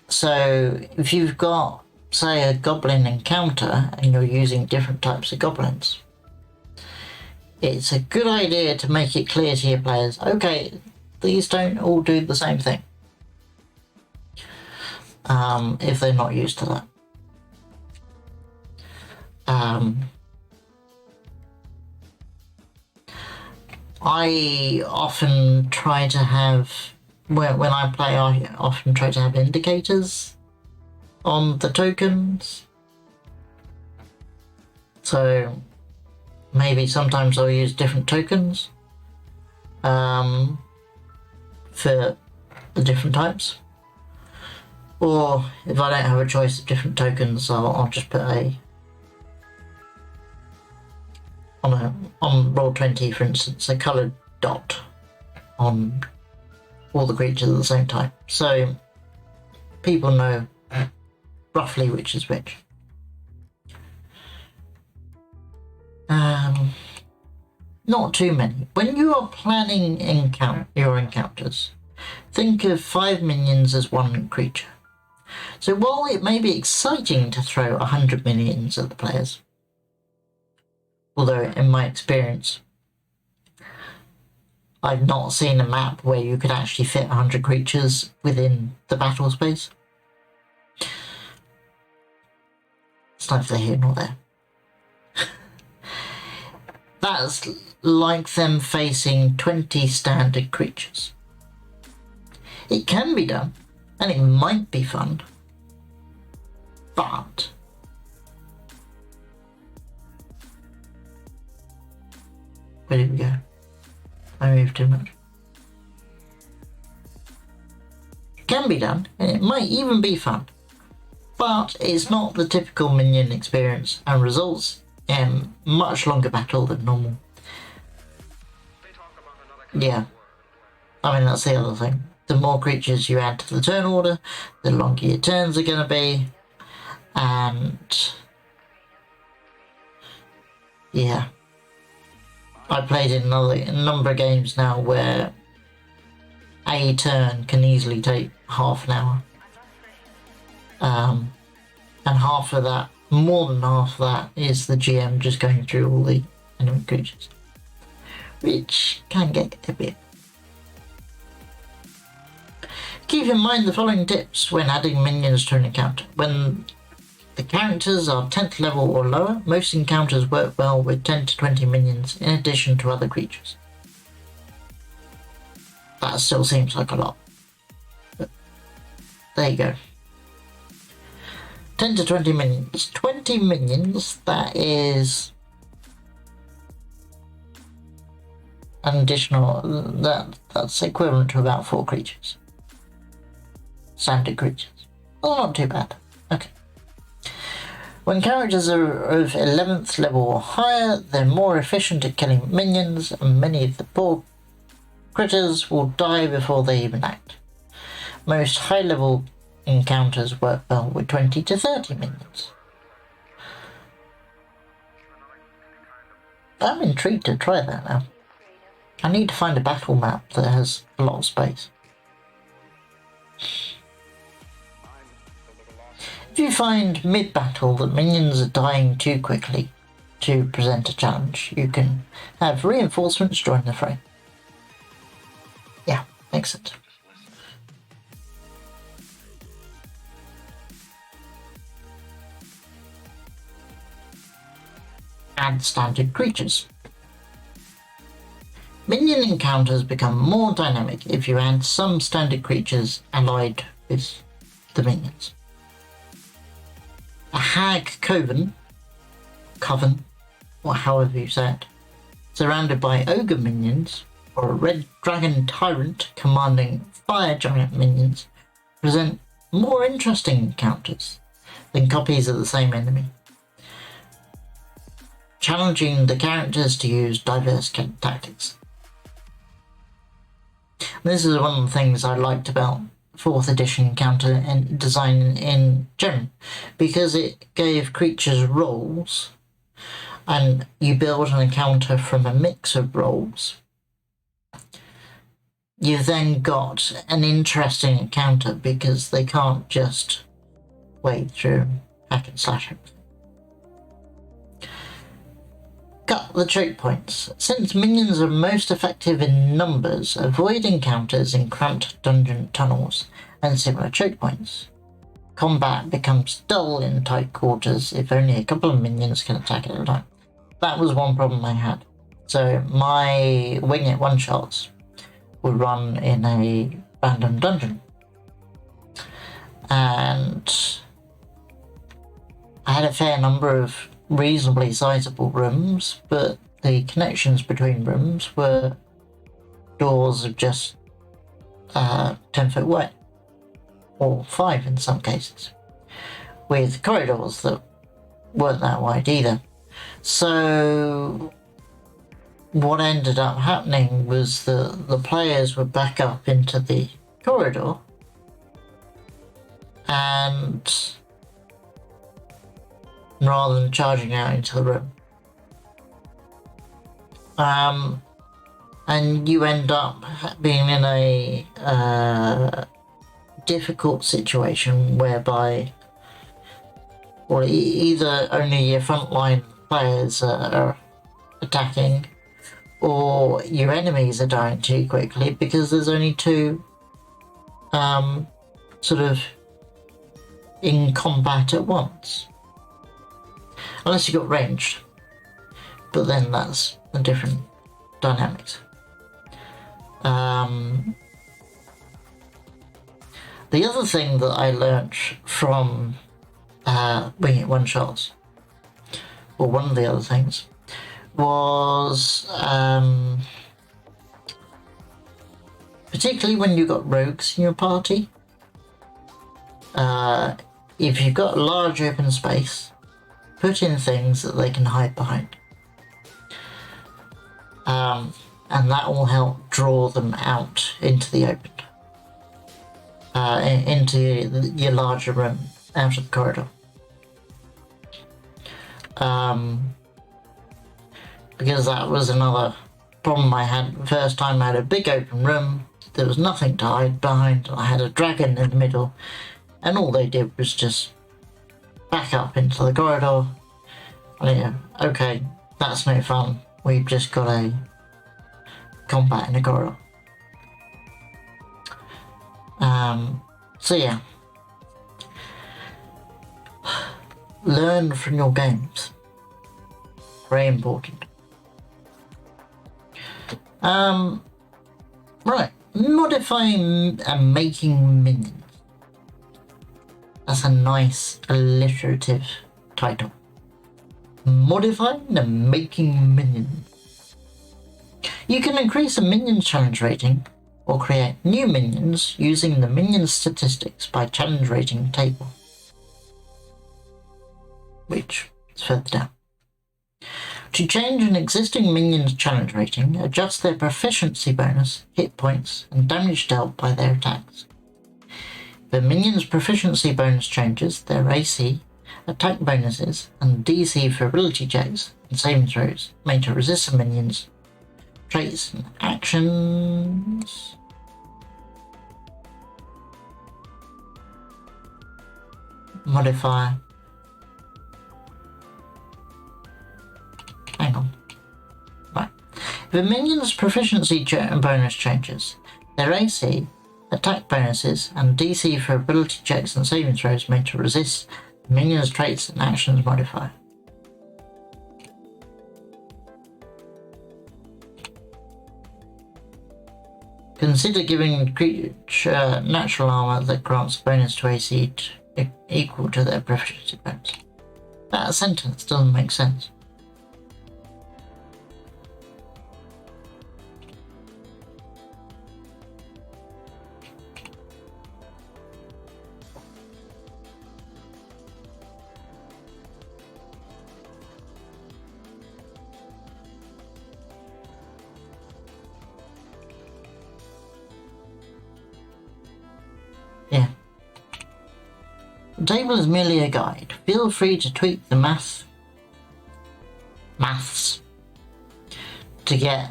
So if you've got, say, a goblin encounter and you're using different types of goblins, it's a good idea to make it clear to your players, okay, these don't all do the same thing, if they're not used to that. I often try to have, when I play, I often try to have indicators on the tokens. So maybe sometimes I'll use different tokens for the different types. Or if I don't have a choice of different tokens, I'll just put on Roll20, for instance, a coloured dot on all the creatures of the same type, so people know roughly which is which. Not too many. When you are planning your encounters, think of 5 minions as one creature. So while it may be exciting to throw 100 minions at the players, although in my experience I've not seen a map where you could actually fit 100 creatures within the battle space. It's neither here nor there. That's like them facing 20 standard creatures. It can be done, and it might be fun, but where did we go? I moved too much. It can be done, and it might even be fun, but it's not the typical minion experience and results in much longer battle than normal. Yeah, I mean that's the other thing. The more creatures you add to the turn order, the longer your turns are going to be, and yeah. I played in a number of games now where a turn can easily take half an hour. And half of that, more than half of that, is the GM just going through all the enemy creatures, which can get a bit. Keep in mind the following tips when adding minions to an encounter. When the characters are 10th level or lower, most encounters work well with 10 to 20 minions in addition to other creatures. That still seems like a lot, but there you go. 10 to 20 minions. 20 minions, that is an additional, that's equivalent to about 4 creatures. Standard creatures. Well, not too bad. Okay. When characters are of 11th level or higher, they're more efficient at killing minions, and many of the poor critters will die before they even act. Most high-level encounters work well with 20 to 30 minions. I'm intrigued to try that now. I need to find a battle map that has a lot of space. If you find mid-battle that minions are dying too quickly to present a challenge, you can have reinforcements join the fray. Yeah, makes sense. Add standard creatures. Minion encounters become more dynamic if you add some standard creatures allied with the minions. A hag coven, or however you say it, surrounded by ogre minions, or a red dragon tyrant commanding fire giant minions, present more interesting encounters than copies of the same enemy, challenging the characters to use diverse tactics. This is one of the things I liked about 4th edition encounter and design in general, because it gave creatures roles, and you build an encounter from a mix of roles. You've then got an interesting encounter because they can't just wade through hack and slash everything. Cut the choke points. Since minions are most effective in numbers, avoid encounters in cramped dungeon tunnels and similar choke points. Combat becomes dull in tight quarters if only a couple of minions can attack at a time. That was one problem I had. So my wing it one-shots would run in a random dungeon. And I had a fair number of reasonably sizable rooms, but the connections between rooms were doors of just 10 foot wide, or 5 in some cases, with corridors that weren't that wide either. So what ended up happening was the players would back up into the corridor, and rather than charging out into the room. And you end up being in a difficult situation whereby, or either only your frontline players are attacking, or your enemies are dying too quickly because there's only two sort of in combat at once. Unless you got ranged, but then that's a different dynamics. The other thing that I learnt from Wing It One Shots, or one of the other things, was particularly when you've got rogues in your party, if you've got a large open space, put in things that they can hide behind. And that will help draw them out into the open, into your larger room, out of the corridor. Because that was another problem I had the first time. I had a big open room, there was nothing to hide behind, I had a dragon in the middle, and all they did was just back up into the corridor. And yeah, okay, that's no fun, we've just got a combat in the corridor. So yeah, learn from your games, very important. Right, modifying and making minions. That's a nice alliterative title. Modifying and making minions. You can increase a minion's challenge rating or create new minions using the minion statistics by challenge rating table, which is further down. To change an existing minion's challenge rating, adjust their proficiency bonus, hit points, and damage dealt by their attacks. If a minion's proficiency bonus changes, their AC, attack bonuses, and DC for ability checks and saving throws made to resist a minion's traits and actions. Modifier. Hang on. Right. If a minion's proficiency bonus changes, their AC, attack bonuses, and DC for ability checks and saving throws made to resist the minion's traits and actions modifier. Consider giving creature natural armor that grants a bonus to AC equal to their proficiency bonus. That sentence doesn't make sense. Yeah. The table is merely a guide. Feel free to tweak the maths to get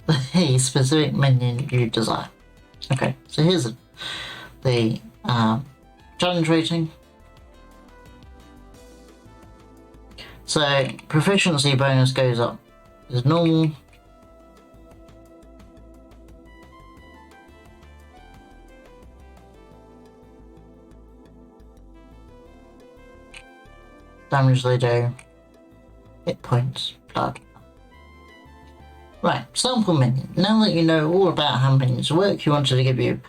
the specific minion you desire. Okay, so here's the challenge rating. So proficiency bonus goes up as normal. Damage they do, hit points, blood. Right, sample minion. Now that you know all about how minions work, you wanted to give you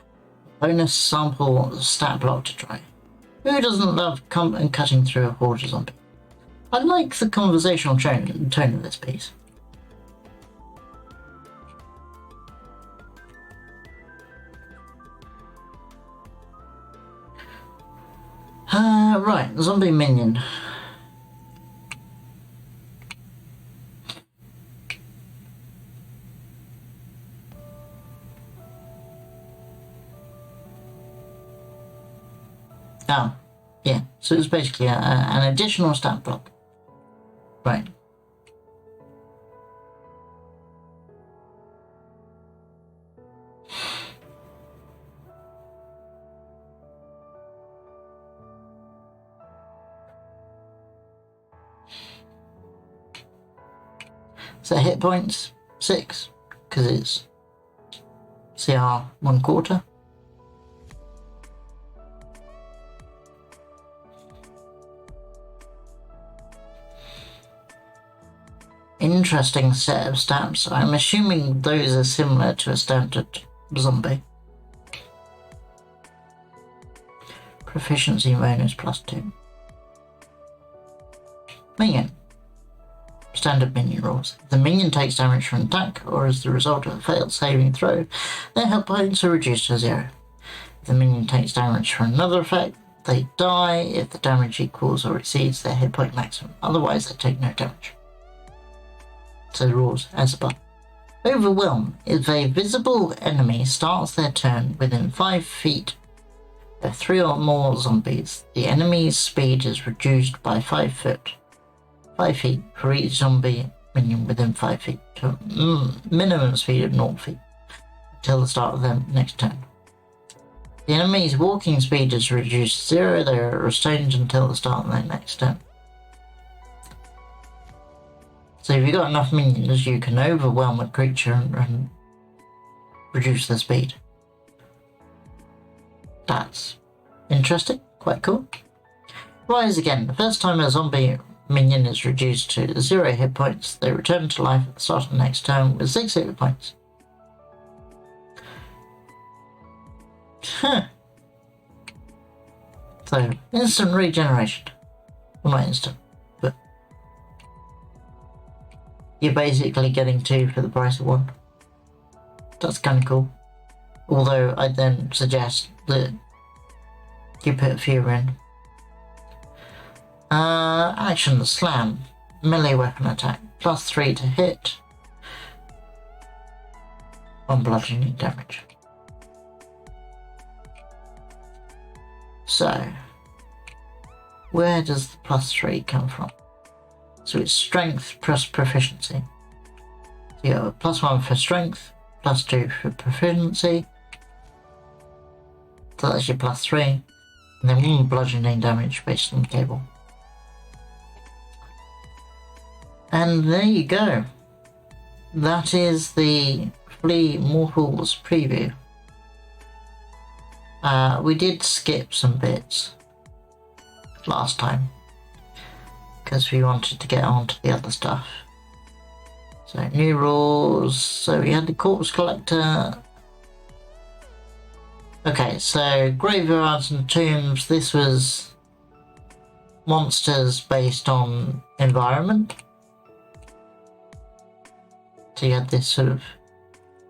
a bonus sample stat block to try. Who doesn't love cutting through a horde of zombies? I like the conversational tone of this piece. Right, zombie minion. Oh, yeah, so it's basically an additional stat block. Right. their hit points? 6, because it's CR 1/4. Interesting set of stats. I'm assuming those are similar to a standard zombie. Proficiency bonus +2. Minion. Standard minion rules. If the minion takes damage from an attack or as the result of a failed saving throw, their hit points are reduced to 0. If the minion takes damage from another effect, they die if the damage equals or exceeds their hit point maximum. Otherwise, they take no damage. So the rules as above. Overwhelm. If a visible enemy starts their turn within 5 feet of 3 or more zombies, the enemy's speed is reduced by 5 feet for each zombie minion within 5 feet to a minimum speed of 0 feet until the start of their next turn. The enemy's walking speed is reduced to 0. They are restrained until the start of their next turn. So if you've got enough minions, you can overwhelm a creature and reduce their speed. That's interesting, quite cool. Rise again. The first time a zombie minion is reduced to 0 hit points, they return to life at the start of the next turn with 6 hit points. So, instant regeneration. Well, not instant, but you're basically getting 2 for the price of 1. That's kind of cool. Although I'd then suggest that you put fewer in. Action Slam. Melee weapon attack. +3 to hit. 1 bludgeoning damage. So, where does the +3 come from? So it's strength plus proficiency. So you have +1 for strength, +2 for proficiency. So that's your +3. And then 1 bludgeoning damage based on the cable. And there you go. That is the Flea Mortals preview. We did skip some bits last time because we wanted to get on to the other stuff. So new rules. So we had the Corpse Collector. Okay, so Graveyards and Tombs. This was monsters based on environment. So you had this sort of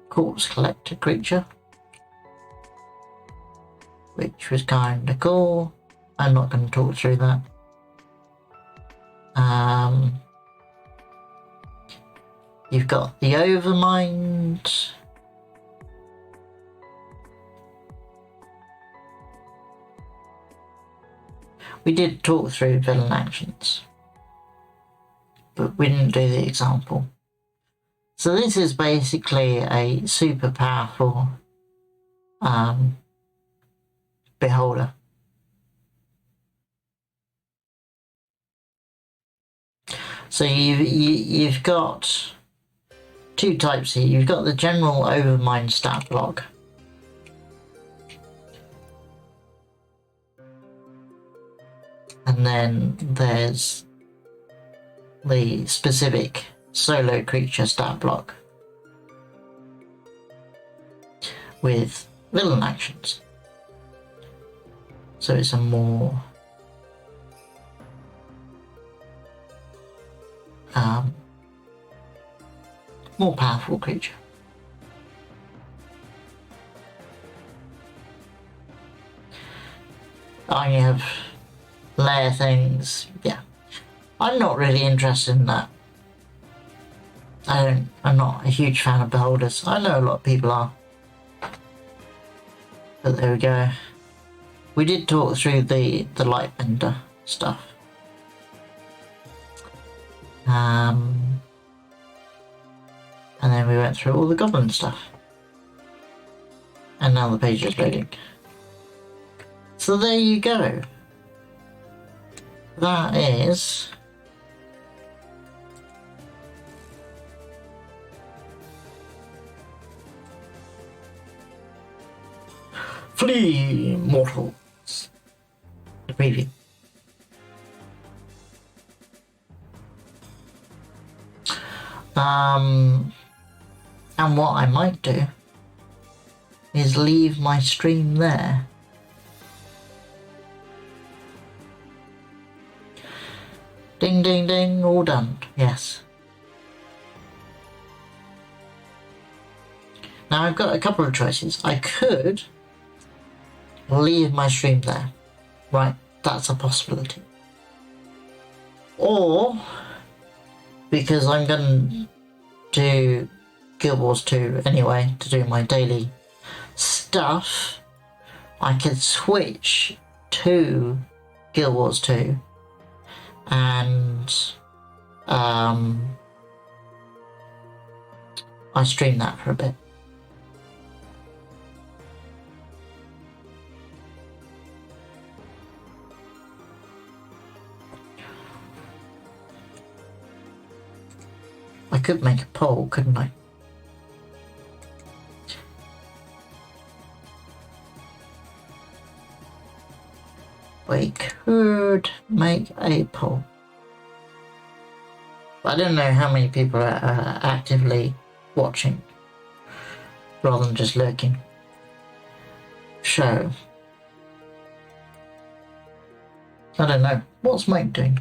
Corpse Collector creature, which was kind of cool. I'm not going to talk through that. You've got the Overmind. We did talk through villain actions, but we didn't do the example. So this is basically a super powerful beholder. So you've got 2 types here. You've got the general Overmind stat block. And then there's the specific solo creature stat block with villain actions. So it's a more powerful creature. I have layer things. Yeah, I'm not really interested in that. I'm not a huge fan of beholders. I know a lot of people are, but there we go. We did talk through the Lightbender stuff. And then we went through all the Goblin stuff. And now the page is loading. So there you go. That is Flee, mortals. The preview. And what I might do is leave my stream there. Ding, ding, ding, all done. Yes. Now I've got a couple of choices. I could leave my stream there. Right, that's a possibility. Or, because I'm going to do Guild Wars 2 anyway, to do my daily stuff, I could switch to Guild Wars 2 and I stream that for a bit. I could make a poll, couldn't I? We could make a poll. But I don't know how many people are actively watching rather than just lurking. So, I don't know. What's Mike doing?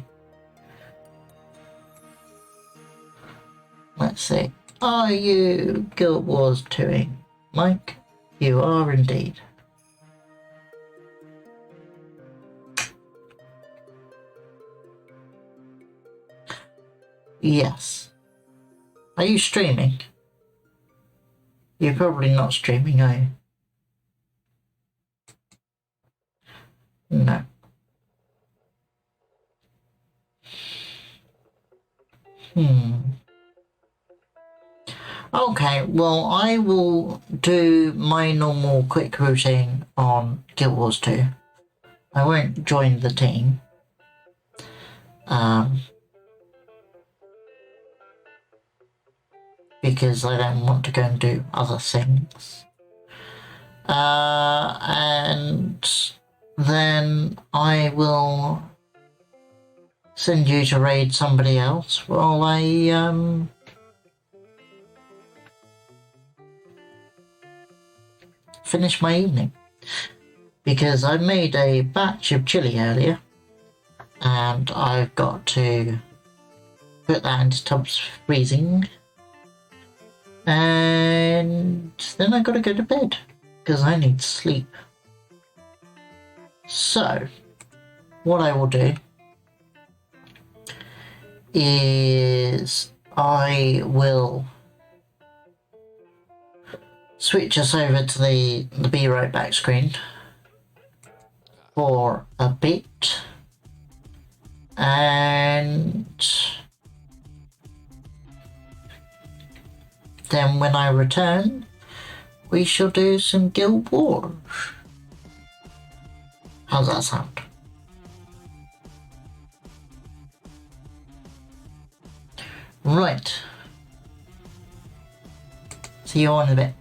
Let's see. Are you Guild Wars 2ing? Mike, you are indeed. Yes. Are you streaming? You're probably not streaming, are you? No. Okay, well, I will do my normal quick routine on Guild Wars 2. I won't join the team. Because I don't want to go and do other things. And then I will send you to raid somebody else while I finish my evening. Because I made a batch of chili earlier and I've got to put that into tubs freezing. And then I gotta go to bed because I need sleep. So, what I will do is I will switch us over to the Be Right Back screen for a bit, and then when I return, we shall do some Guild Wars. How's that sound? Right. See you all in a bit.